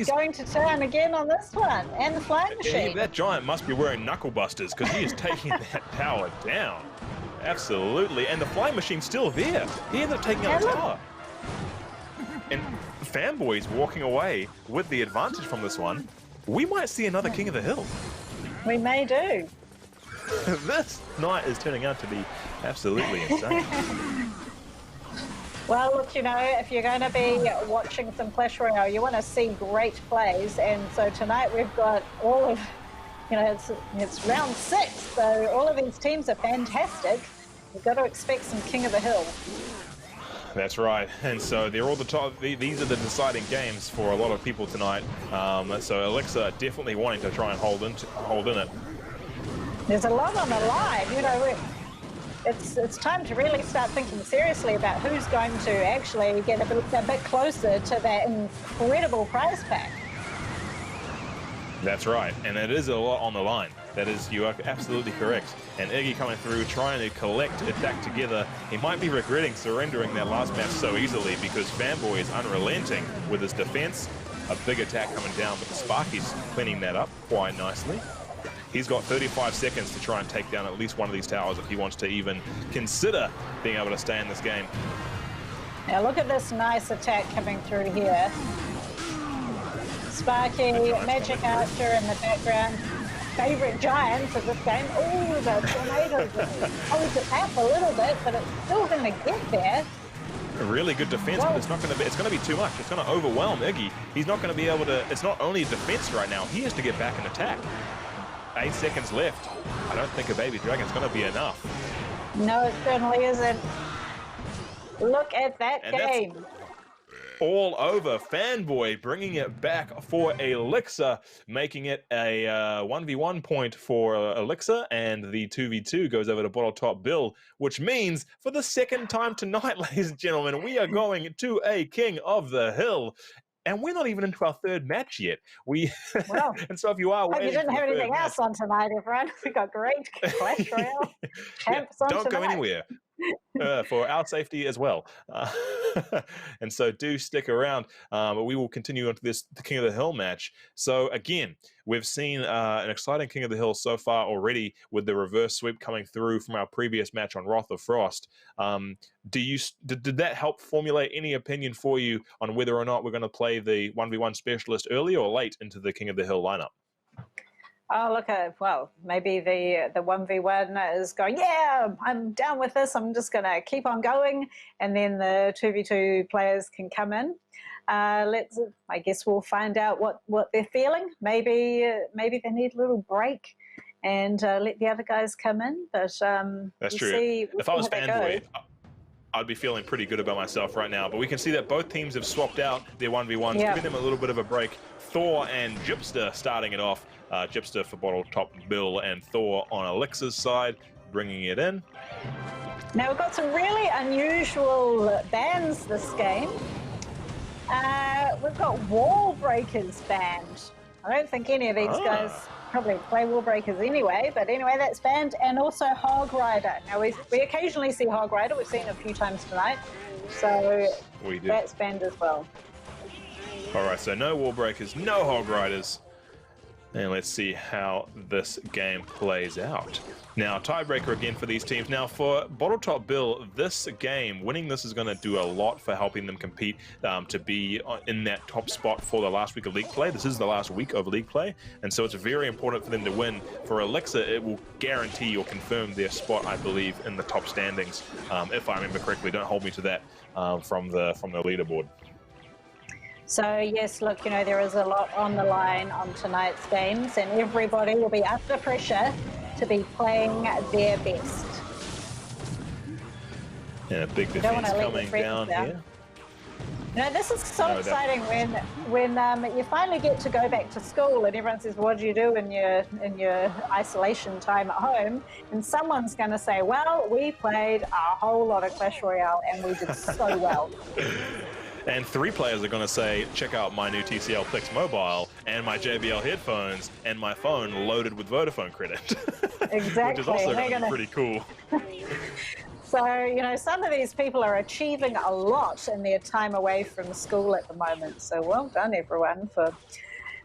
going to turn again on this one. And the Flying Machine. That Giant must be wearing knuckle busters because he is taking that tower down. Absolutely. And the Flying Machine's still there. He ended up taking out the tower. And Fanboy's walking away with the advantage from this one. We might see another King of the Hill. We may do. This night is turning out to be absolutely insane. Well, look, you know, if you're going to be watching some Clash Royale, you want to see great plays. And so tonight we've got all of, you know, it's round 6. So all of these teams are fantastic. You've got to expect some King of the Hill. That's right, and so they're all the top. These are the deciding games for a lot of people tonight. So Elixir definitely wanting to try and hold in it. There's a lot on the line. You know, it's time to really start thinking seriously about who's going to actually get a bit closer to that incredible prize pack. That's right, and it is a lot on the line. That is, you are absolutely correct. And Iggy coming through, trying to collect it back together. He might be regretting surrendering that last match so easily because Fanboy is unrelenting with his defense. A big attack coming down, but the Sparky's cleaning that up quite nicely. He's got 35 seconds to try and take down at least one of these towers if he wants to even consider being able to stay in this game. Now look at this nice attack coming through here. Sparky, Magic Archer in the background. Favorite Giants of this game. Oh, the tornadoes holds it up a little bit, but it's still going to get there. A really good defense, but it's going to be too much. It's going to overwhelm Iggy. He's not going to be able to. It's not only defense right now. He has to get back and attack. 8 seconds left. I don't think a Baby Dragon's going to be enough. No, it certainly isn't. Look at that game. All over. Fanboy bringing it back for Elixir, making it a 1v1 point for Elixir, and the 2v2 goes over to Bottle Top Bill, which means for the second time tonight, ladies and gentlemen, we are going to a King of the Hill. And we're not even into our third match yet. Well, and so if you are, hope you didn't have anything else on tonight, everyone. We got great Clash Royale champs on don't tonight. Go anywhere. For our safety as well. And so do stick around. But we will continue on to the King of the Hill match. So again, we've seen an exciting King of the Hill so far already with the reverse sweep coming through from our previous match on Wrath of Frost. Did that help formulate any opinion for you on whether or not we're going to play the 1v1 specialist early or late into the King of the Hill lineup? Oh, look, well, maybe the 1v1 is going, yeah, I'm down with this. I'm just going to keep on going. And then the 2v2 players can come in. I guess we'll find out what they're feeling. Maybe they need a little break and let the other guys come in. But that's true. If I was Fanboy, I'd be feeling pretty good about myself right now. But we can see that both teams have swapped out their 1v1s, Yeah. giving them a little bit of a break. Thor and Chipster starting it off. Chipster for Bottle Top Bill and Thor on Elixir's side, bringing it in. Now we've got some really unusual bans this game. We've got Wall Breakers banned. I don't think any of these guys probably play Wall Breakers anyway, but anyway, that's banned. And also Hog Rider. Now we occasionally see Hog Rider. We've seen it a few times tonight. So that's banned as well. All right, so no Wall Breakers, no Hog Riders. And let's see how this game plays out. Now, tiebreaker again for these teams. Now, for Bottle Top Bill, this game, winning this is going to do a lot for helping them compete to be in that top spot for the last week of league play. This is the last week of league play, and so it's very important for them to win. For Elixir, it will guarantee or confirm their spot, I believe, in the top standings. If I remember correctly, don't hold me to that from the leaderboard. So yes, look, you know, there is a lot on the line on tonight's games, and everybody will be under pressure to be playing their best. Yeah, big defense coming down here. You know, this is so exciting when you finally get to go back to school and everyone says, what do you do in your isolation time at home? And someone's going to say, well, we played a whole lot of Clash Royale and we did so well. And 3 players are going to say, check out my new TCL Plex mobile and my JBL headphones and my phone loaded with Vodafone credit. Exactly. Which is also going to be pretty cool. So, you know, some of these people are achieving a lot in their time away from school at the moment. So well done, everyone, for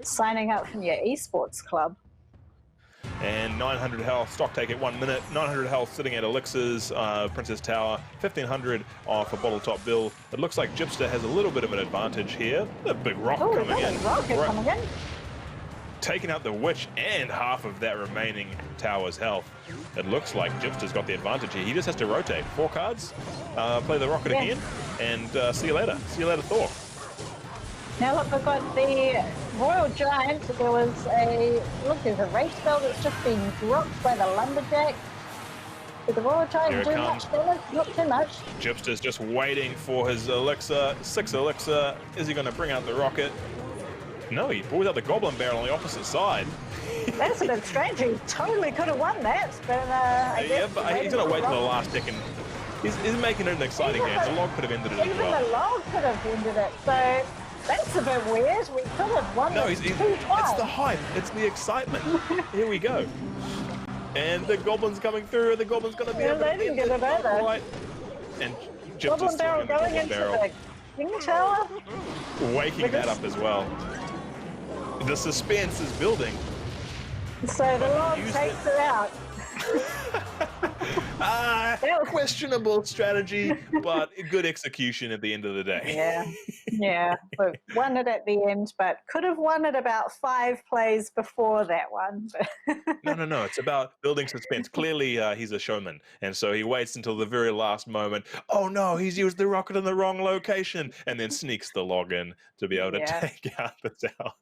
signing up from your esports club. And 900 health, stock take at 1 minute. 900 health sitting at Elixir's Princess Tower. 1500 off a Bottle Top Bill. It looks like Chipster has a little bit of an advantage here. A big rocket coming in. Coming in. Taking out the Witch and half of that remaining tower's health. It looks like Chipster's got the advantage here. He just has to rotate 4 cards, play the rocket again, and see you later. See you later, Thor. Now look, we've got the Royal Giant. There was there's a race spell that's just been dropped by the Lumberjack. Did the Royal Giant do much damage? Not too much. Chipster's just waiting for his Elixir. 6 Elixir. Is he going to bring out the rocket? No, he pulls out the Goblin Barrel on the opposite side. That's a bit strange. He totally could have won that, but I guess but he's going to wait till the last second. He's making it an exciting game. The log could have ended it as well. Even the log could have ended it, so that's a bit weird. We could have won it it's the hype. It's the excitement. Here we go. And the Goblin's coming through. The Goblin's going to be able to get it over. Right. And Goblin Barrel going into the King Tower. Waking that up as well. The suspense is building. So the log takes it out. Questionable strategy, but good execution at the end of the day. Yeah. We won it at the end, but could have won it about 5 plays before that one. No. It's about building suspense. Clearly, he's a showman, and so he waits until the very last moment. Oh no, he's used the rocket in the wrong location, and then sneaks the log in to be able to take out the tower.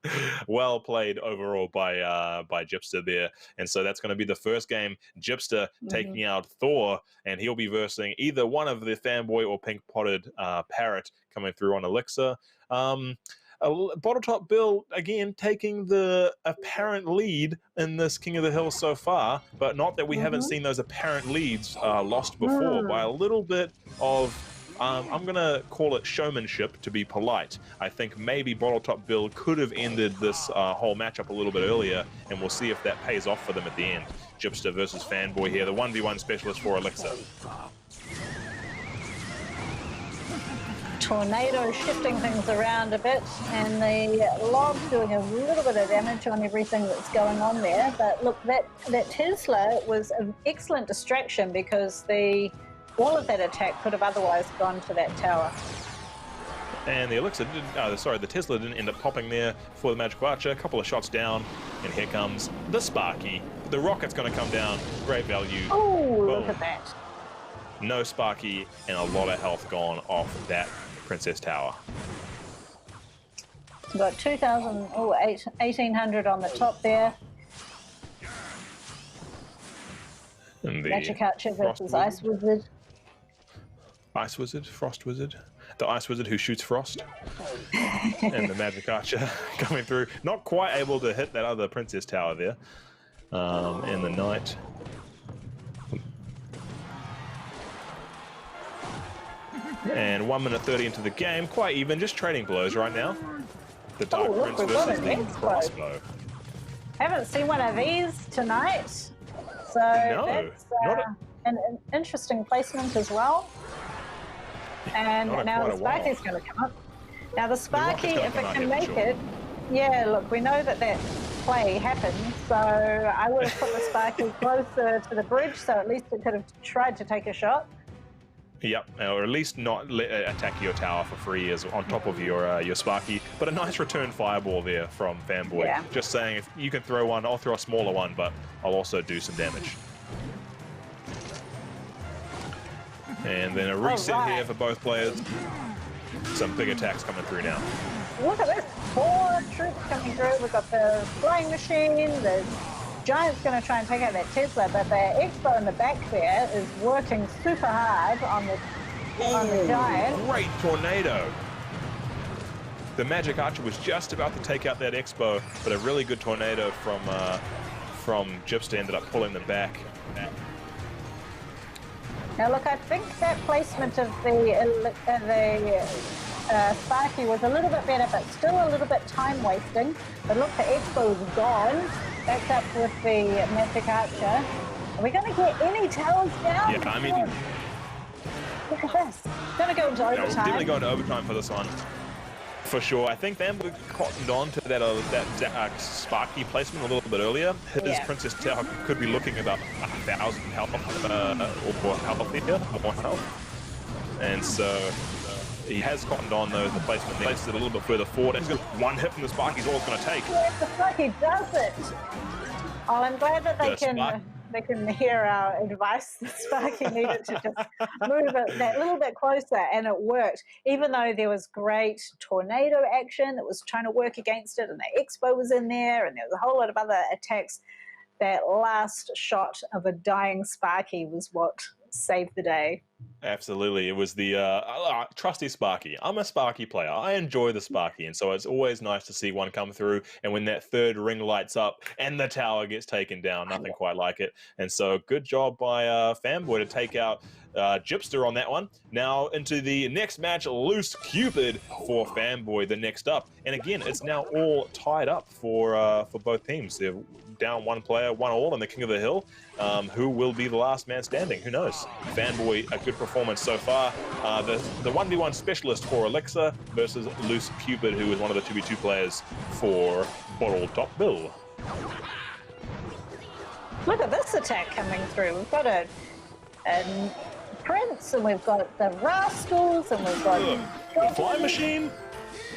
Well played overall by Chipster there, and so that's going to be the first game. Chipster taking out Thor, and he'll be versing either one of the Fanboy or Pink Potted Parrot coming through on Elixir. Bottle Top Bill, again, taking the apparent lead in this King of the Hill so far, but not that we haven't seen those apparent leads lost before by a little bit of, I'm going to call it showmanship to be polite. I think maybe Bottle Top Bill could have ended this whole matchup a little bit earlier, and we'll see if that pays off for them at the end. Chipster versus Fanboy here, the 1v1 specialist for Elixir. Tornado shifting things around a bit, and the log doing a little bit of damage on everything that's going on there. But look, that Tesla was an excellent distraction because all of that attack could have otherwise gone to that tower. And the Elixir the Tesla didn't end up popping there for the Magic Archer. A couple of shots down, and here comes the Sparky. The rocket's going to come down. Great value. Oh, look at that. No Sparky, and a lot of health gone off that Princess Tower. We've got 1,800 on the top there. And the Magic Archer versus Ice Wizard. Ice Wizard, Frost Wizard, the Ice Wizard who shoots Frost, and the Magic Archer coming through. Not quite able to hit that other Princess Tower there, and the Knight. And 1 minute 30 into the game, quite even, just trading blows right now. The Dark Prince versus the Crossbow. Haven't seen one of these tonight, so that's an interesting placement as well. And now the Sparky's going to come up. Now the Sparky, if it can make it, yeah, look, we know that play happened, so I would have put the Sparky closer to the bridge, so at least it could have tried to take a shot. Yep, or at least not attack your tower for free as on top of your Sparky. But a nice return fireball there from Fanboy. Yeah. Just saying, if you can throw one, I'll throw a smaller one, but I'll also do some damage. And then a reset here for both players. Some big attacks coming through now. Look at this, 4 troops coming through. We've got the flying machine, the Giant's going to try and take out that Tesla, but the Expo in the back there is working super hard on the Giant. Great tornado. The Magic Archer was just about to take out that Expo, but a really good tornado from Chipster ended up pulling them back. Now look, I think that placement of the Sparky was a little bit better, but still a little bit time wasting. But look, the Expo's gone. Back up with the Magic Archer. Are we going to get any towers down? Yeah, I mean... Look at this. It's going to go into overtime. We're definitely going to overtime for this one. For sure. I think Fanboy cottoned on to that Sparky placement a little bit earlier. His Princess Tower could be looking about 1,000 health or more health. And so he has cottoned on though the placement. He placed it a little bit further forward. And he's got one hit from the Sparky is all it's going to take. Yeah, the Sparky does it. Oh, I'm glad that they can hear our advice. The Sparky needed to just move it that little bit closer, and it worked. Even though there was great tornado action that was trying to work against it, and the Expo was in there, and there was a whole lot of other attacks, that last shot of a dying Sparky was what saved the day. Absolutely. It was the trusty Sparky. I'm a Sparky player. I enjoy the Sparky, and so it's always nice to see one come through, and when that third ring lights up and the tower gets taken down, nothing quite like it. And so good job by Fanboy to take out Chipster on that one. Now into the next match, Loose Cupid for Fanboy, the next up. And again, it's now all tied up for both teams. They're down one player, 1-1 in the King of the Hill. Who will be the last man standing? Who knows? Fanboy, a good performance so far. The 1v1 specialist for Alexa versus Loose Cupid, who is one of the 2v2 players for Bottle Top Bill. Look at this attack coming through. We've got a Prince, and we've got the Rascals, and we've got the Flying Machine.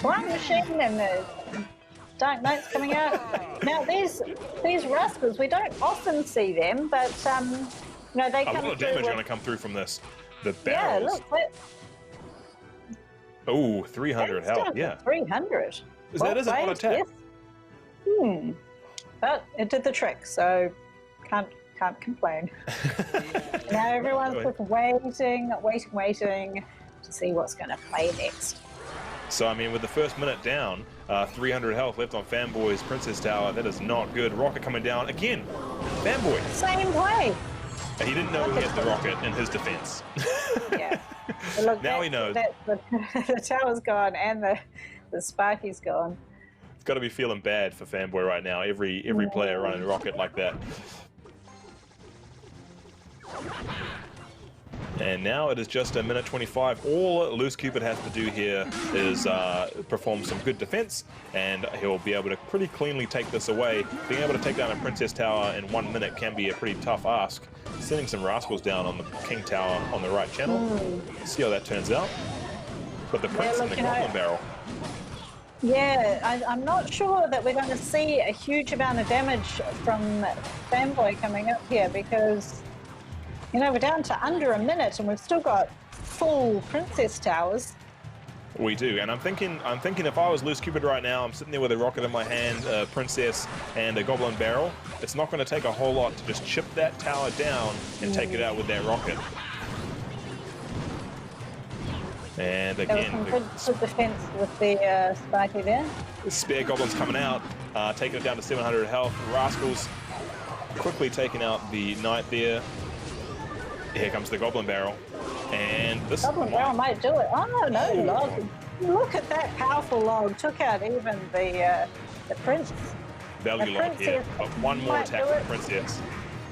Flying Machine, and the Dark Knights coming out. Now these Rascals, we don't often see them, but you know, they come through. A lot of damage going to come through from this. The barrels. Yeah, look. 300 health. Yeah. 300. Is that a lot of attack? Yes. But it did the trick, so can't complain. Now everyone's just waiting to see what's going to play next. So, I mean, with the first minute down, 300 health left on Fanboy's Princess Tower. That is not good. Rocket coming down again. Fanboy. Same play. He didn't know he had the rocket in his defense. Yeah. But look, now he knows. The tower's gone and the Sparky's gone. It's got to be feeling bad for Fanboy right now. Every player running rocket like that. And now it is just a minute 25. All Loose Cupid has to do here is perform some good defense, and he'll be able to pretty cleanly take this away. Being able to take down a Princess Tower in 1 minute can be a pretty tough ask. Sending some Rascals down on the King Tower on the right channel. See how that turns out. But the Prince and the Goblin Barrel. Yeah, I'm not sure that we're going to see a huge amount of damage from Fanboy coming up here, because you know, we're down to under a minute and we've still got full Princess Towers. We do, and I'm thinking if I was Loose Cupid right now, I'm sitting there with a rocket in my hand, a Princess and a Goblin Barrel. It's not going to take a whole lot to just chip that tower down and take it out with that rocket. And There was again, some good defense with the Sparky there. the spare goblins coming out, taking it down to 700 health. Rascals quickly taking out the knight there. Here comes the goblin barrel. And this Goblin Barrel might do it. Oh, no, log. Look at that powerful log. Took out even the prince. value the lock here. princess But one more might attack do from it. Princess.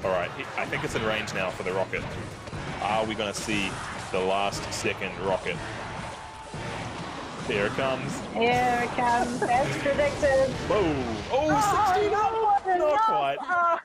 All right, I think it's in range now for the rocket. Are we going to see the last second rocket? Here it comes. Here it comes, as predicted. Boom! Oh, 16 not quite. Oh.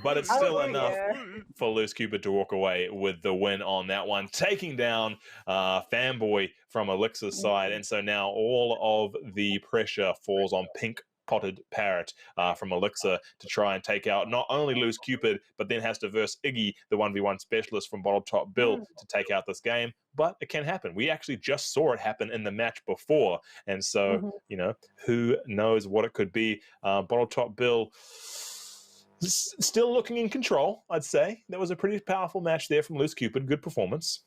But it's still Oh, enough yeah. for Loose Cupid to walk away with the win on that one, taking down Fanboy from Elixir's side. And so now all of the pressure falls on Pink Potted Parrot from Elixir to try and take out not only Loose Cupid, but then has to verse Iggy, the 1v1 specialist from Bottle Top Bill, to take out this game. But it can happen. We actually just saw it happen in the match before. And so, you know, who knows what it could be. Bottle Top Bill still looking in control, I'd say. That was a pretty powerful match there from Loose Cupid. Good performance.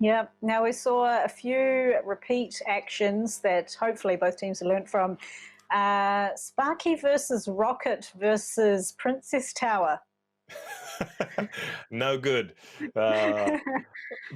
Yep. Now we saw a few repeat actions that hopefully both teams have learnt from. Sparky versus Rocket versus Princess Tower. No good. But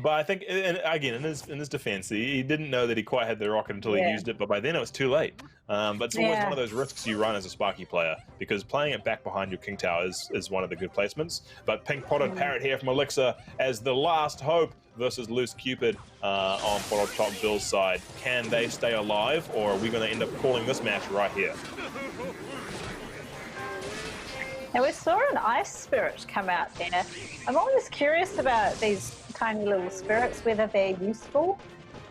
I think, and again, in his defense, he didn't know that he quite had the rocket until he used it, but by then it was too late. But it's always one of those risks you run as a Sparky player, because playing it back behind your King Tower is one of the good placements. But Pink Potted Parrot here from Elixir as the last hope versus Loose Cupid on Bottle Top Bill's side. Can they stay alive, or are we going to end up calling this match right here? Now we saw an ice spirit come out there. I'm always curious about these tiny little spirits, whether they're useful.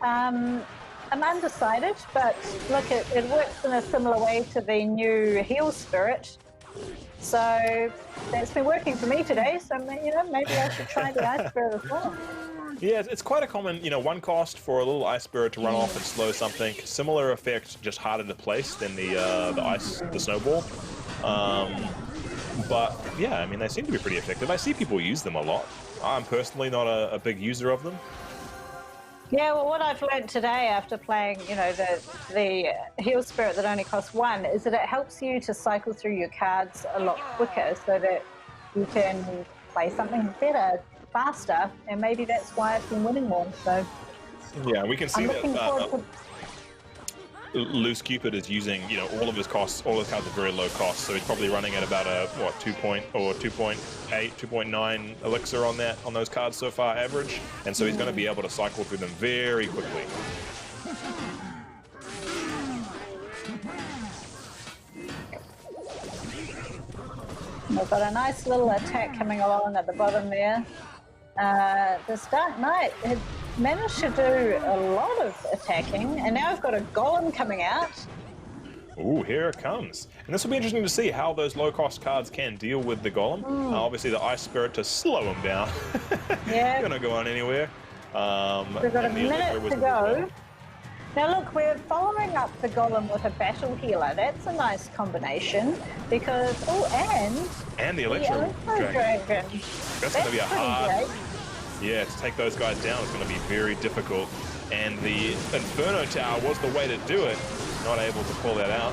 I'm undecided, but look, it works in a similar way to the new heal spirit. So that's been working for me today, so you know, maybe I should try the ice spirit as well. Yeah, it's quite a common, you know, one cost for a little ice spirit to run off and slow something. Similar effect, just harder to place than the snowball. But yeah, I mean, they seem to be pretty effective. I see people use them a lot. I'm personally not a big user of them. Yeah, well, what I've learned today after playing, you know, the heal spirit that only costs one, is that it helps you to cycle through your cards a lot quicker, so that you can play something better, faster, and maybe that's why I've been winning more. So yeah, we can see I'm that. looking forward to. Loose Cupid is using, you know, all of his costs, all his cards are very low cost, so he's probably running at about a 2.8, 2.9 elixir on those cards so far average, and so he's going to be able to cycle through them very quickly. We've got a nice little attack coming along at the bottom there. This Dark Knight had managed to do a lot of attacking, and now I've got a golem coming out. Ooh, here it comes. And this will be interesting to see how those low-cost cards can deal with the golem. Obviously, the Ice Spirit to slow him down. Yeah. Not going to go on anywhere. We've got a minute to go. Now look, we're following up the golem with a battle healer. That's a nice combination because, and the Electro Dragon. That's going to be a hard... great. Yeah, to take those guys down is going to be very difficult. And the Inferno Tower was the way to do it. Not able to pull that out.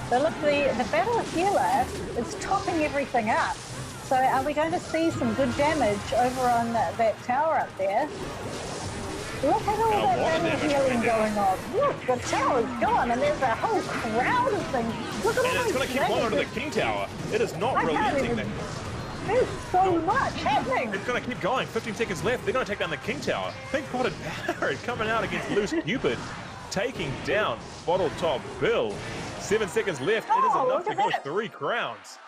So look, the battle healer is topping everything up. So are we going to see some good damage over on that tower up there? Look at all that battle healing going on. Look, the tower's gone and there's a whole crowd of things. Look at all and it's going to keep going to the King Tower. It is not relenting. There's so much happening. It's going to keep going. 15 seconds left. They're going to take down the King Tower. Pink Potted Parrot coming out against Loose Cupid, taking down Bottle Top Bill. 7 seconds left. It is enough to go 3 crowns.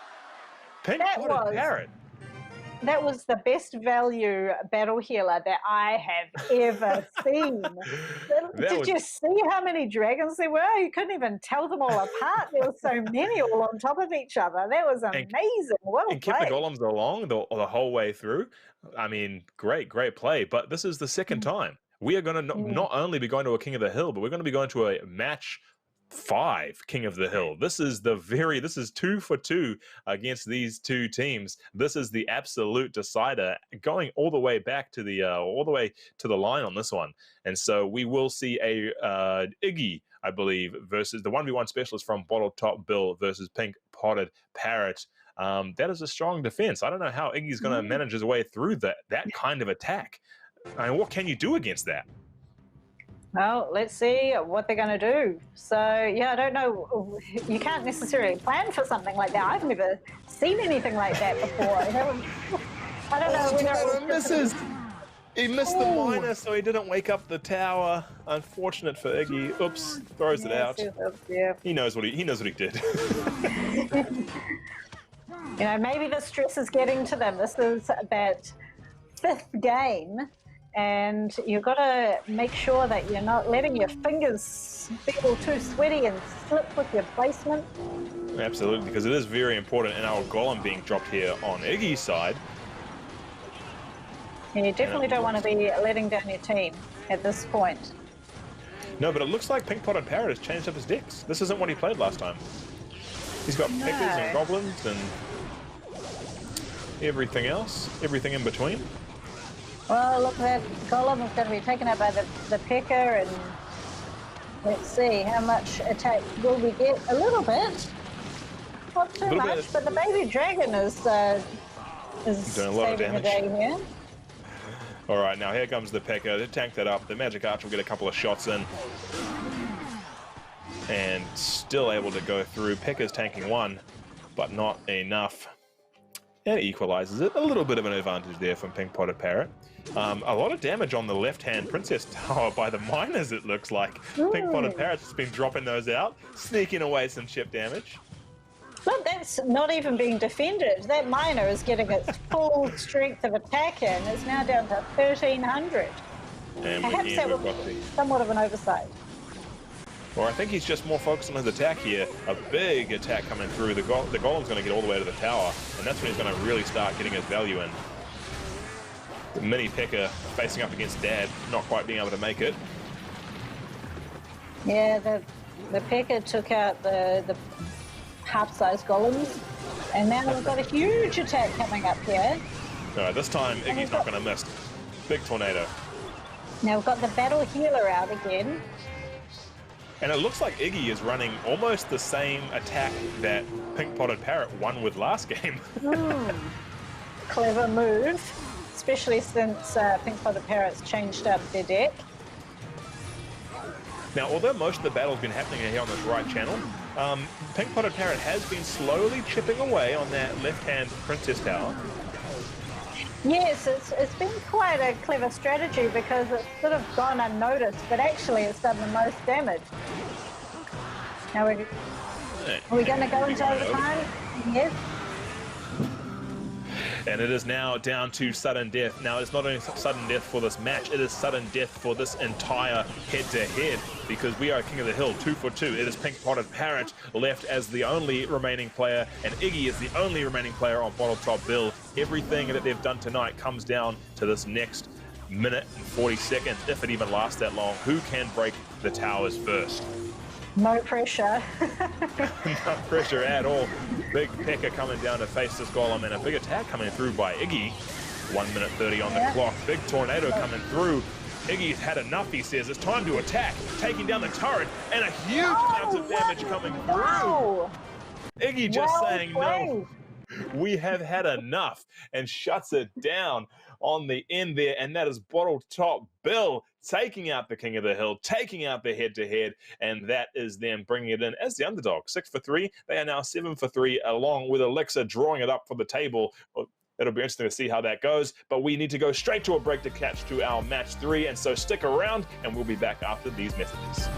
Pink Potted Parrot. That was the best value battle healer that I have ever seen. Did you see how many dragons there were? You couldn't even tell them all apart. There were so many all on top of each other. That was amazing. Well played. And kept the golems along the whole way through. I mean, great play. But this is the second time. We are going to not only be going to a King of the Hill, but we're going to be going to a match 5 King of the Hill. This is 2 for 2 against these two teams. This is the absolute decider, going all the way back to the line on this one. And so we will see a Iggy, I believe, versus the 1v1 specialist from Bottle Top Bill versus Pink Potted Parrot. That is a strong defense. I don't know how Iggy's going to manage his way through that kind of attack. I mean, what can you do against that? Well, let's see what they're going to do. So, yeah, I don't know. You can't necessarily plan for something like that. I've never seen anything like that before. I don't know whether misses. He missed the miner, so he didn't wake up the tower. Unfortunate for Iggy. Oops, throws it out. Yeah. He knows what he did. You know, maybe the stress is getting to them. This is that 5th game. And you've got to make sure that you're not letting your fingers feel too sweaty and slip with your placement. Absolutely, because it is very important. And our golem being dropped here on Iggy's side. Yeah, you definitely don't want to be letting down your team at this point. No, but it looks like Pink Potted Parrot has changed up his decks. This isn't what he played last time. He's got pickers and goblins and everything else, everything in between. Well, look, that golem is going to be taken out by the pecker, and let's see how much attack will we get. A little bit, not too much, but the baby dragon is doing a lot of saving the damage. day here. All right, now here comes the pecker to tank that up. The magic archer will get a couple of shots in, and still able to go through. Pecker's tanking 1, but not enough. And it equalizes it. A little bit of an advantage there from Pink Potted Parrot. A lot of damage on the left-hand Princess Tower by the miners, it looks like. Pink Potted Parrot's just been dropping those out, sneaking away some chip damage. But that's not even being defended. That miner is getting its full strength of attack in. It's now down to 1,300. And perhaps that was somewhat of an oversight. Or I think he's just more focused on his attack here. A big attack coming through. The golem's going to get all the way to the tower, and that's when he's going to really start getting his value in. The mini Pecker facing up against Dad, not quite being able to make it. Yeah, the Pecker took out the half-sized golems, and now we've got a huge attack coming up here. No, this time Iggy's not going to miss. Big tornado. Now we've got the battle healer out again. And it looks like Iggy is running almost the same attack that Pink Potted Parrot won with last game. Clever move, especially since Pink Potted Parrot's changed up their deck. Now, although most of the battle's been happening here on this right channel, Pink Potted Parrot has been slowly chipping away on that left-hand Princess Tower. Yes, it's been quite a clever strategy because it's sort of gone unnoticed, but actually it's done the most damage. Now are we going to go into overtime? Yes. And it is now down to sudden death. Now, it's not only sudden death for this match, it is sudden death for this entire head-to-head, because we are King of the Hill, 2 for 2. It is Pink Potted Parrot left as the only remaining player, and Iggy is the only remaining player on Bottle Top Bill. Everything that they've done tonight comes down to this next minute and 40 seconds, if it even lasts that long. Who can break the towers first? No pressure. No pressure at all. Big Pecker coming down to face this golem, and a big attack coming through by Iggy. 1 minute 30 on the clock. Big tornado coming through. Iggy's had enough, he says. It's time to attack. Taking down the turret, and a huge amount of damage coming through. Iggy just saying, no, we have had enough, and shuts it down on the end there, and that is Bottle Top Bill taking out the King of the Hill, taking out the head-to-head, and that is them bringing it in as the underdog. 6 for 3. They are now 7 for 3, along with Alexa drawing it up for the table. It'll be interesting to see how that goes, but we need to go straight to a break to catch to our match 3, and so stick around, and we'll be back after these messages.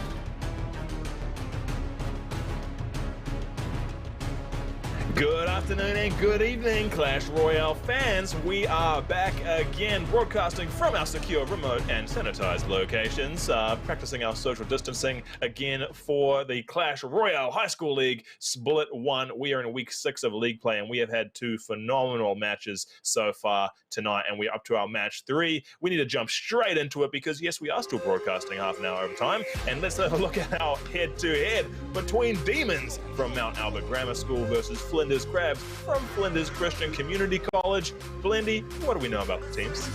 Good afternoon and good evening, Clash Royale fans. We are back again, broadcasting from our secure, remote and sanitized locations, practicing our social distancing again for the Clash Royale High School League Split 1. We are in week 6 of league play, and we have had 2 phenomenal matches so far tonight, and we're up to our match 3. We need to jump straight into it because, yes, we are still broadcasting half an hour over time, and let's have a look at our head-to-head between Demons from Mount Albert Grammar School versus Flinders Crabs from Flinders Christian Community College. Blendy, what do we know about the teams?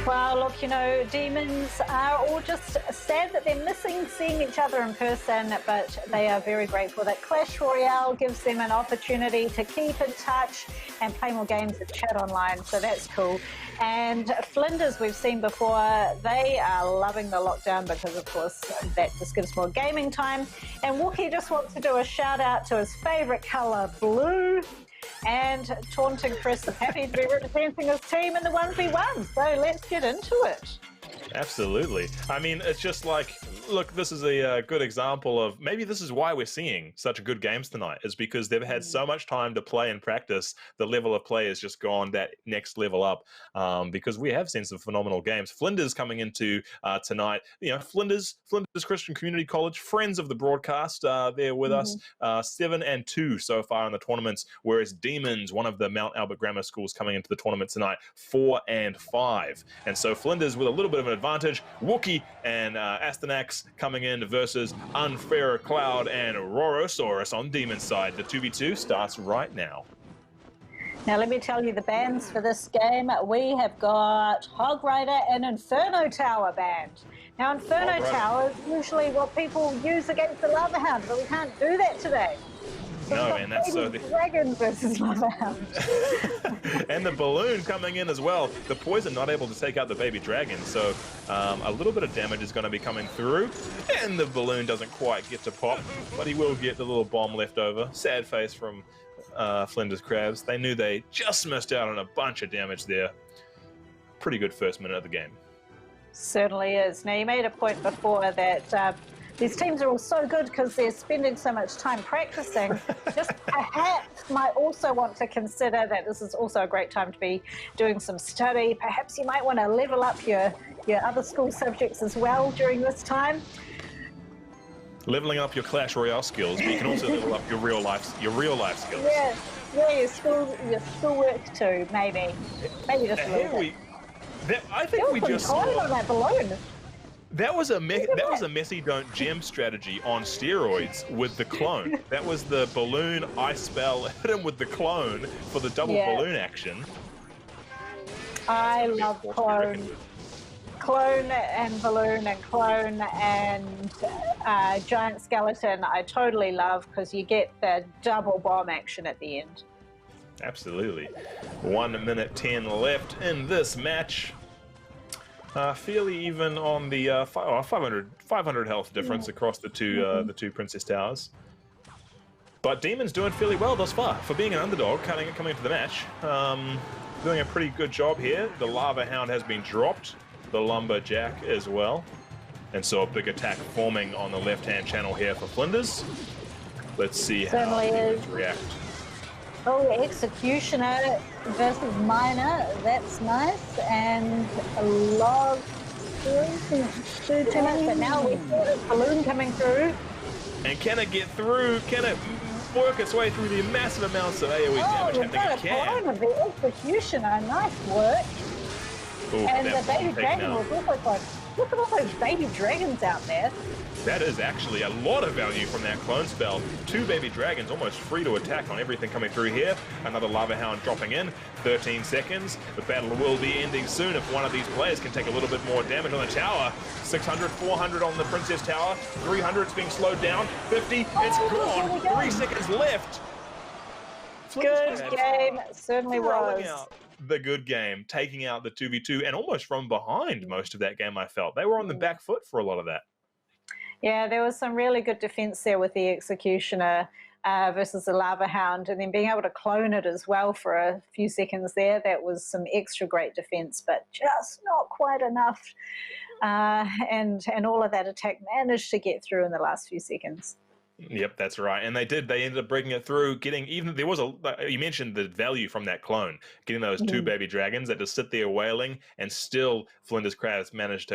Well, look, you know, Demons are all just sad that they're missing seeing each other in person, but they are very grateful that Clash Royale gives them an opportunity to keep in touch and play more games and chat online, so that's cool. And Flinders, we've seen before, they are loving the lockdown because, of course, that just gives more gaming time. And Wookie just wants to do a shout out to his favourite colour, blue. And Taunting Chris is happy to be representing his team in the 1v1. So let's get into it. Absolutely. I mean, it's just like, look, this is a good example of maybe this is why we're seeing such good games tonight, is because they've had so much time to play and practice. The level of play has just gone that next level up because we have seen some phenomenal games. Flinders coming into tonight, you know, Flinders Christian Community College, friends of the broadcast, they're with us, 7-2 so far in the tournaments, whereas Demons, one of the Mount Albert Grammar Schools coming into the tournament tonight, 4-5. And so Flinders with a little bit of an advantage. Wookie and Astyanax coming in versus Unfair Cloud and Rorosaurus on Demon's side. The 2v2 starts right now. Now, let me tell you the bands for this game. We have got Hog Rider and Inferno Tower band. Now, Inferno Tower is usually what people use against the Lava Hound, but we can't do that today. No, and that's so the Dragon versus Lava Hound. And the balloon coming in as well. The poison not able to take out the baby dragon, so a little bit of damage is going to be coming through. And the balloon doesn't quite get to pop, but he will get the little bomb left over. Sad face from Flinders Crabs. They knew they just missed out on a bunch of damage there. Pretty good first minute of the game. Certainly is. Now, you made a point before that these teams are all so good because they're spending so much time practicing. Just perhaps might also want to consider that this is also a great time to be doing some study. Perhaps you might want to level up your other school subjects as well during this time. Leveling up your Clash Royale skills, but you can also level up your real life skills. Yeah, your schoolwork too, maybe just a little bit. I think we just saw on that balloon. That was a messy don't gem strategy on steroids with the clone. That was the balloon ice spell, hit him with the clone for the double balloon action. I love clone. Clone and balloon and clone and giant skeleton I totally love because you get the double bomb action at the end. Absolutely. 1 minute 10 left in this match. Fairly even on the 500 health difference across the two Princess Towers. But Demon's doing fairly well thus far for being an underdog coming into the match. Doing a pretty good job here. The Lava Hound has been dropped. The Lumberjack as well. And so a big attack forming on the left-hand channel here for Flinders. Let's see how Demons react. Oh, Executioner versus Miner, that's nice. And a log too much, but now we see the balloon coming through. And can it get through? Can it work its way through the massive amounts of AoE damage? I think it can. Of the Executioner, nice work. Ooh, and the baby dragon was also close. Look at all those baby dragons out there. That is actually a lot of value from that clone spell. 2 baby dragons almost free to attack on everything coming through here. Another Lava Hound dropping in. 13 seconds. The battle will be ending soon if one of these players can take a little bit more damage on the tower. 600, 400 on the Princess Tower. 300, it's being slowed down. 50, it's gone. 3 seconds left. Good game, certainly was. The good game, taking out the 2v2 and almost from behind most of that game, I felt. They were on the back foot for a lot of that. Yeah, there was some really good defense there with the Executioner versus the Lava Hound, and then being able to clone it as well for a few seconds there. That was some extra great defense, but just not quite enough. And all of that attack managed to get through in the last few seconds. Yep, that's right. And they did. They ended up breaking it through, getting even. There was you mentioned the value from that clone, getting those two baby dragons that just sit there wailing, and still Flinders Crabs managed to,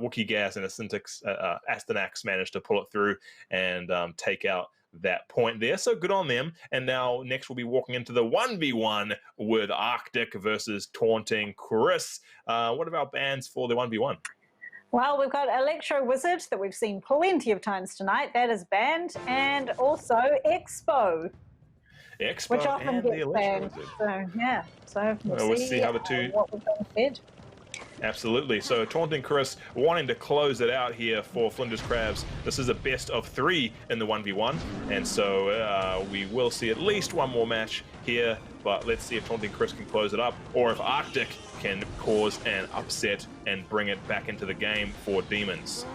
Wookiee Gas and a Syntix, Astyanax managed to pull it through and take out that point there. So good on them. And now next we'll be walking into the 1v1 with Arctic versus Taunting Chris. What are our bans for the 1v1? Well, we've got Electro Wizard that we've seen plenty of times tonight. That is banned. And also Expo. Which often and gets the banned. Wizard. So, yeah. So we'll see how the two... what we've been fed. Absolutely. So Taunting Chris wanting to close it out here for Flinders Crabs. This is a best of 3 in the 1v1. And so we will see at least one more match here. But let's see if Taunting Chris can close it up, or if Arctic can cause an upset and bring it back into the game for Demons.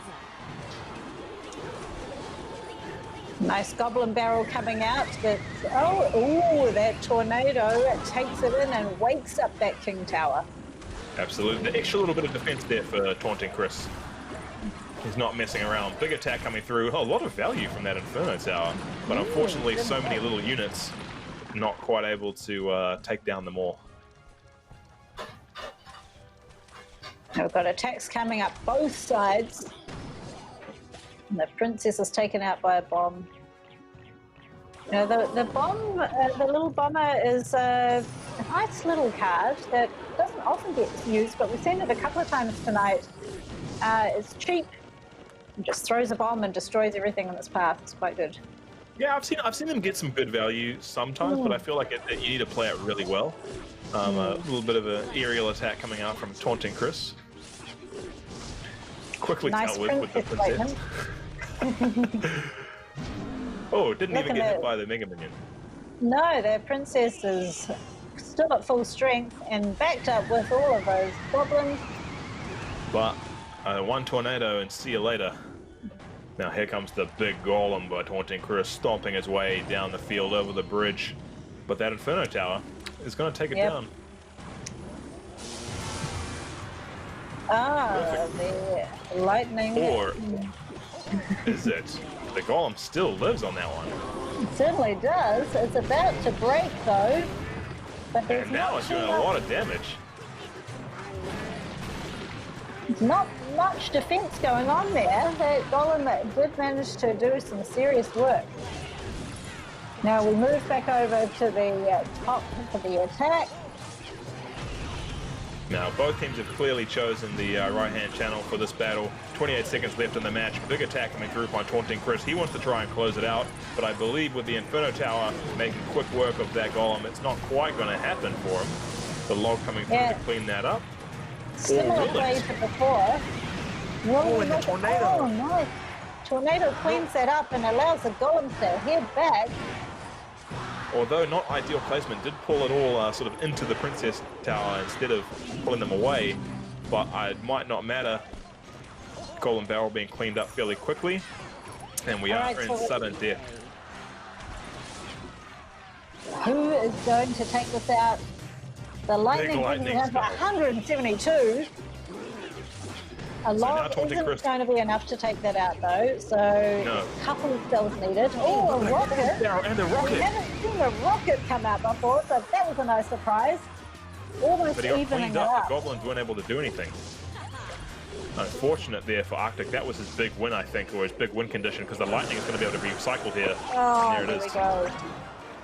Nice Goblin Barrel coming out. That tornado takes it in and wakes up that King Tower. Absolutely. The extra little bit of defense there for Taunting Chris. He's not messing around. Big attack coming through. Oh, a lot of value from that Inferno Tower. But unfortunately, so many little units not quite able to take down them all. We've got attacks coming up both sides. And the princess is taken out by a bomb. You know, the bomb, the little bomber is a nice little card that doesn't often get used, but we've seen it a couple of times tonight. It's cheap. It just throws a bomb and destroys everything in its path. It's quite good. Yeah, I've seen them get some good value sometimes, but I feel like you need to play it really well. A little bit of an aerial attack coming out from Taunting Chris. Quickly Nice dealt with the princess. Oh, didn't even get hit by the Mega Minion. No, the princess is still at full strength and backed up with all of those goblins. But one tornado and see you later. Now here comes the big golem by Taunting Chris, stomping his way down the field over the bridge. But that Inferno Tower is going to take it down. The lightning. Or is it? The golem still lives on that one. It certainly does. It's about to break though. But there's And now it's doing a lot of damage. Not much defense going on there. That golem did manage to do some serious work. Now we move back over to the top for the attack. Now, both teams have clearly chosen the right-hand channel for this battle. 28 seconds left in the match. Big attack coming through by Taunting Chris. He wants to try and close it out, but I believe with the Inferno Tower making quick work of that golem, it's not quite going to happen for him. The log coming through to clean that up. Similar play to before. And the tornado. Oh, no. Tornado cleans that up and allows the golems to head back. Although not ideal placement, did pull it all sort of into the Princess Tower instead of pulling them away. But it might not matter. Golem Barrel being cleaned up fairly quickly. And we are in sudden death. Who is going to take this out? The lightning has 172. A lot isn't going to be enough to take that out, though. So a couple of cells needed. Oh, a rocket! And the rocket! We haven't seen a rocket come out before, so that was a nice surprise. Almost evening it up. The goblins weren't able to do anything. Unfortunate there for Arctic. That was his big win, I think, or his big win condition, because the lightning is going to be able to be recycled here. Oh, and there it is. We go.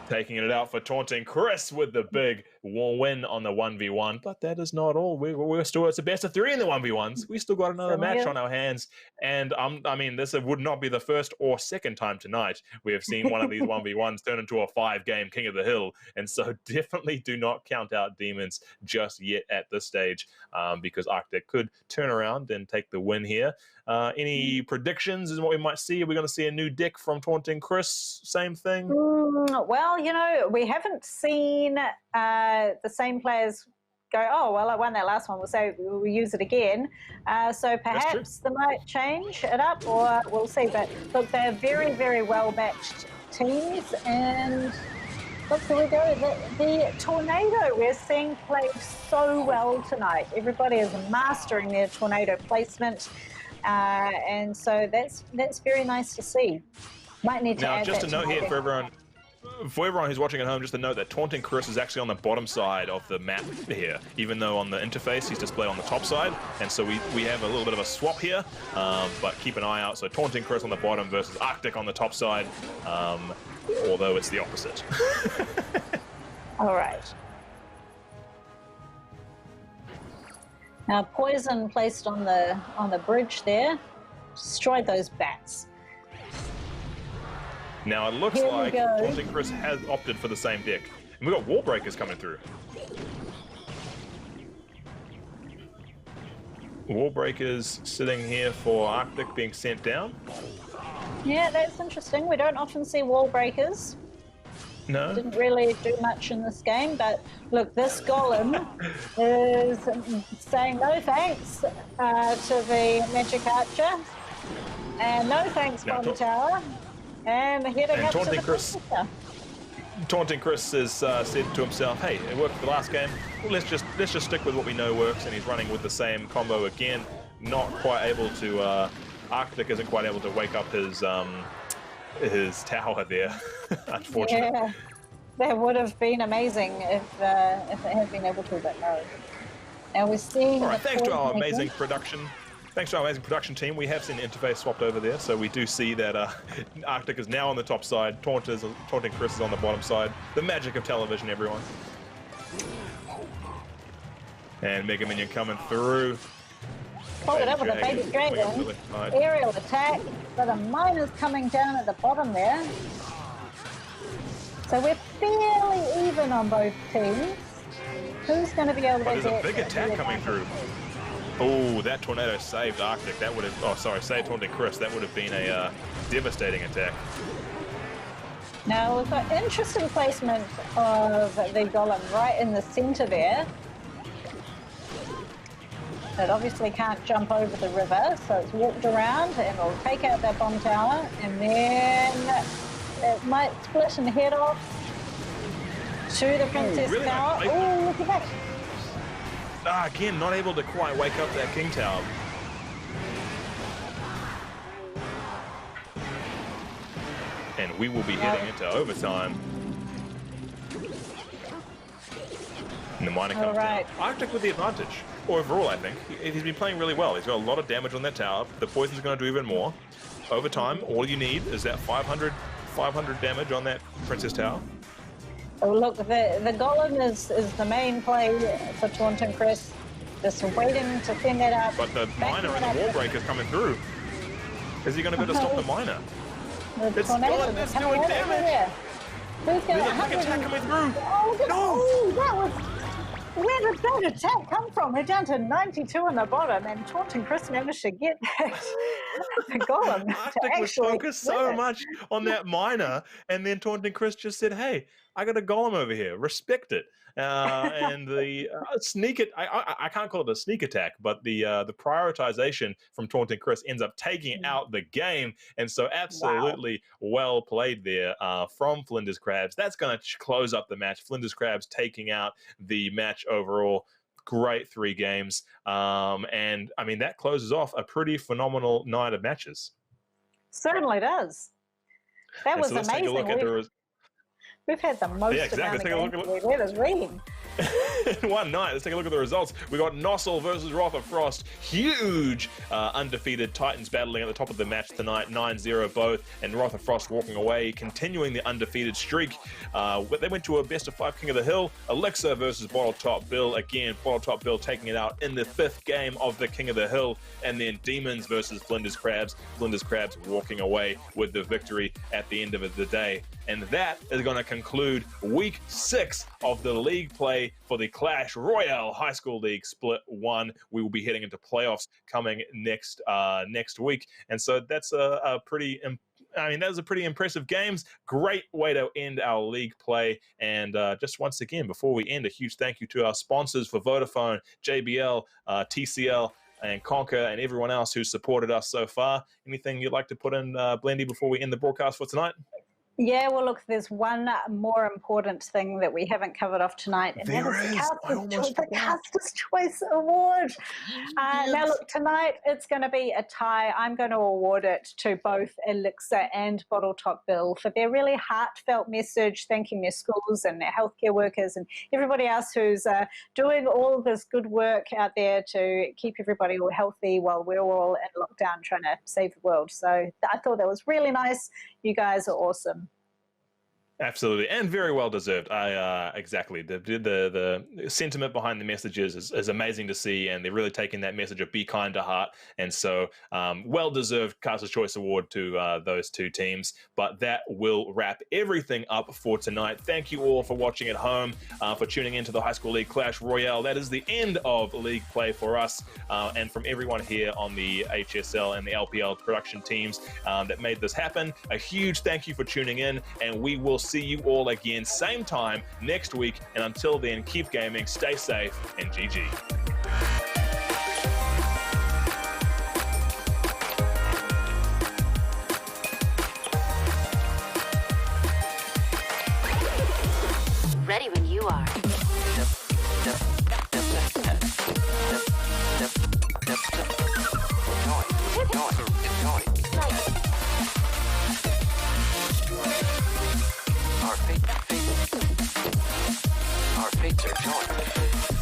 Taking it out for Taunting Chris with the big win on the 1v1, but that is not all. We're still, it's a best of 3 in the 1v1s. We still got another match on our hands, and I mean, this would not be the first or second time tonight we have seen one of these 1v1s turn into a 5-game King of the Hill, and so definitely do not count out Demons just yet at this stage, because Arctic could turn around and take the win here. Any predictions is what we might see? Are we going to see a new deck from Taunting Chris? Same thing? Well, you know, we haven't seen the same players go, oh, well, I won that last one, we'll use it again. So perhaps they might change it up, or we'll see. But look, they're very, very well-matched teams, and look, here we go. The tornado we're seeing play so well tonight. Everybody is mastering their tornado placement. And so that's very nice to see. Might need to Now, add just that a to note my here deck. for everyone who's watching at home, just a note that Taunting Chris is actually on the bottom side of the map here, even though on the interface he's displayed on the top side, and so we have a little bit of a swap here, but keep an eye out. So Taunting Chris on the bottom versus Arctic on the top side, although it's the opposite. All right. Now, poison placed on the bridge there destroyed those bats. Now it looks Here we like go. Taunting Chris has opted for the same deck. And we've got Wall Breakers coming through. Wall Breakers sitting here for Arctic being sent down. Yeah, that's interesting. We don't often see wall breakers. No? Didn't really do much in this game, but look, this golem is saying no thanks to the Magic Archer, and no thanks, Now, Bomb Tower, and heading up to Taunting the Chris. Chipster. Taunting Chris has said to himself, hey, it worked for the last game. Well, let's just stick with what we know works, and he's running with the same combo again. Not quite able to, Arctic isn't quite able to wake up his tower there, unfortunately. Yeah, that would have been amazing if it had been able to, but no. Now we're seeing. All right, thanks to our poison amazing again. production. Thanks to our amazing production team, we have seen the interface swapped over there, so we do see that Arctic is now on the top side, Taunting Chris is on the bottom side. The magic of television, everyone. And Mega Minion coming through. Followed up with a baby dragon. Aerial attack, but a miner's coming down at the bottom there. So we're fairly even on both teams. Who's going to be able to But there's a get big attack coming through. Oh, that tornado saved Arctic. That would have, oh sorry, saved Taunting Chris. That would have been a devastating attack. Now we've got interesting placement of the golem right in the center there. It obviously can't jump over the river, so it's walked around and it'll take out that bomb tower, and then it might split and head off to the Princess really Tower. nice Oh, look at that. Again, not able to quite wake up that King Tower. And we will be heading into overtime. And the miner comes down. Arctic with the advantage. Overall, I think. He's been playing really well. He's got a lot of damage on that tower. The poison's going to do even more. Overtime, all you need is that 500 damage on that Princess Tower. Oh, look, the golem is the main play for Taunting Chris. Just waiting to send that up. But the miner and the wall breaker coming through. Is he going to be able to stop the miner? The tornado is it's coming doing out damage. there. Who's going There's to a big attack coming through. Oh, look at No. oh, that was. Where did that attack come from? We're down to 92 on the bottom, and Taunting Chris managed to get that golem. Arctic was focused so much on that miner, and then Taunting Chris just said, hey, I got a golem over here. Respect it. And the sneak it, I can't call it a sneak attack, but the prioritization from Taunting Chris ends up taking out the game. And so absolutely well played there from Flinders Crabs. That's going to close up the match. Flinders Crabs taking out the match overall. Great 3 games. And I mean, that closes off a pretty phenomenal night of matches. Certainly does. That was so let's amazing. Take a look at We've had the most exactly. amount of games. Let us read. In one night. Let's take a look at the results. We got Nossel versus Wrath of Frost. Huge undefeated Titans battling at the top of the match tonight. 9-0 both. And Wrath of Frost walking away, continuing the undefeated streak. They went to a best of 5 King of the Hill. Elixir versus Bottle Top Bill. Again, Bottle Top Bill taking it out in the 5th game of the King of the Hill. And then Demons versus Flinders Crabs. Flinders Crabs walking away with the victory at the end of the day. And that is going to conclude week 6 of the league play for the Clash Royale High School League Split 1. We will be heading into playoffs coming next week. And so that's that was a pretty impressive games. Great way to end our league play. And just once again, before we end, a huge thank you to our sponsors for Vodafone, JBL, TCL, and Conquer, and everyone else who supported us so far. Anything you'd like to put in, Blendy, before we end the broadcast for tonight? Yeah, well, look, there's one more important thing that we haven't covered off tonight, and There that is is. I almost the forgot. Caster's Choice Award. Now, Yes. look, tonight it's going to be a tie. I'm going to award it to both Elixir and Bottle Top Bill for their really heartfelt message, thanking their schools and their healthcare workers and everybody else who's doing all this good work out there to keep everybody all healthy while we're all in lockdown trying to save the world. So I thought that was really nice. You guys are awesome. Absolutely, and very well deserved. Exactly the sentiment behind the messages is amazing to see, and they're really taking that message of be kind to heart. And so, well deserved Caster's Choice Award to those two teams. But that will wrap everything up for tonight. Thank you all for watching at home, for tuning into the High School League Clash Royale. That is the end of league play for us, and from everyone here on the HSL and the LPL production teams that made this happen. A huge thank you for tuning in, and we will see you all again same time next week, and until then, keep gaming, stay safe, and GG. Ready when you are. Our fates are joined.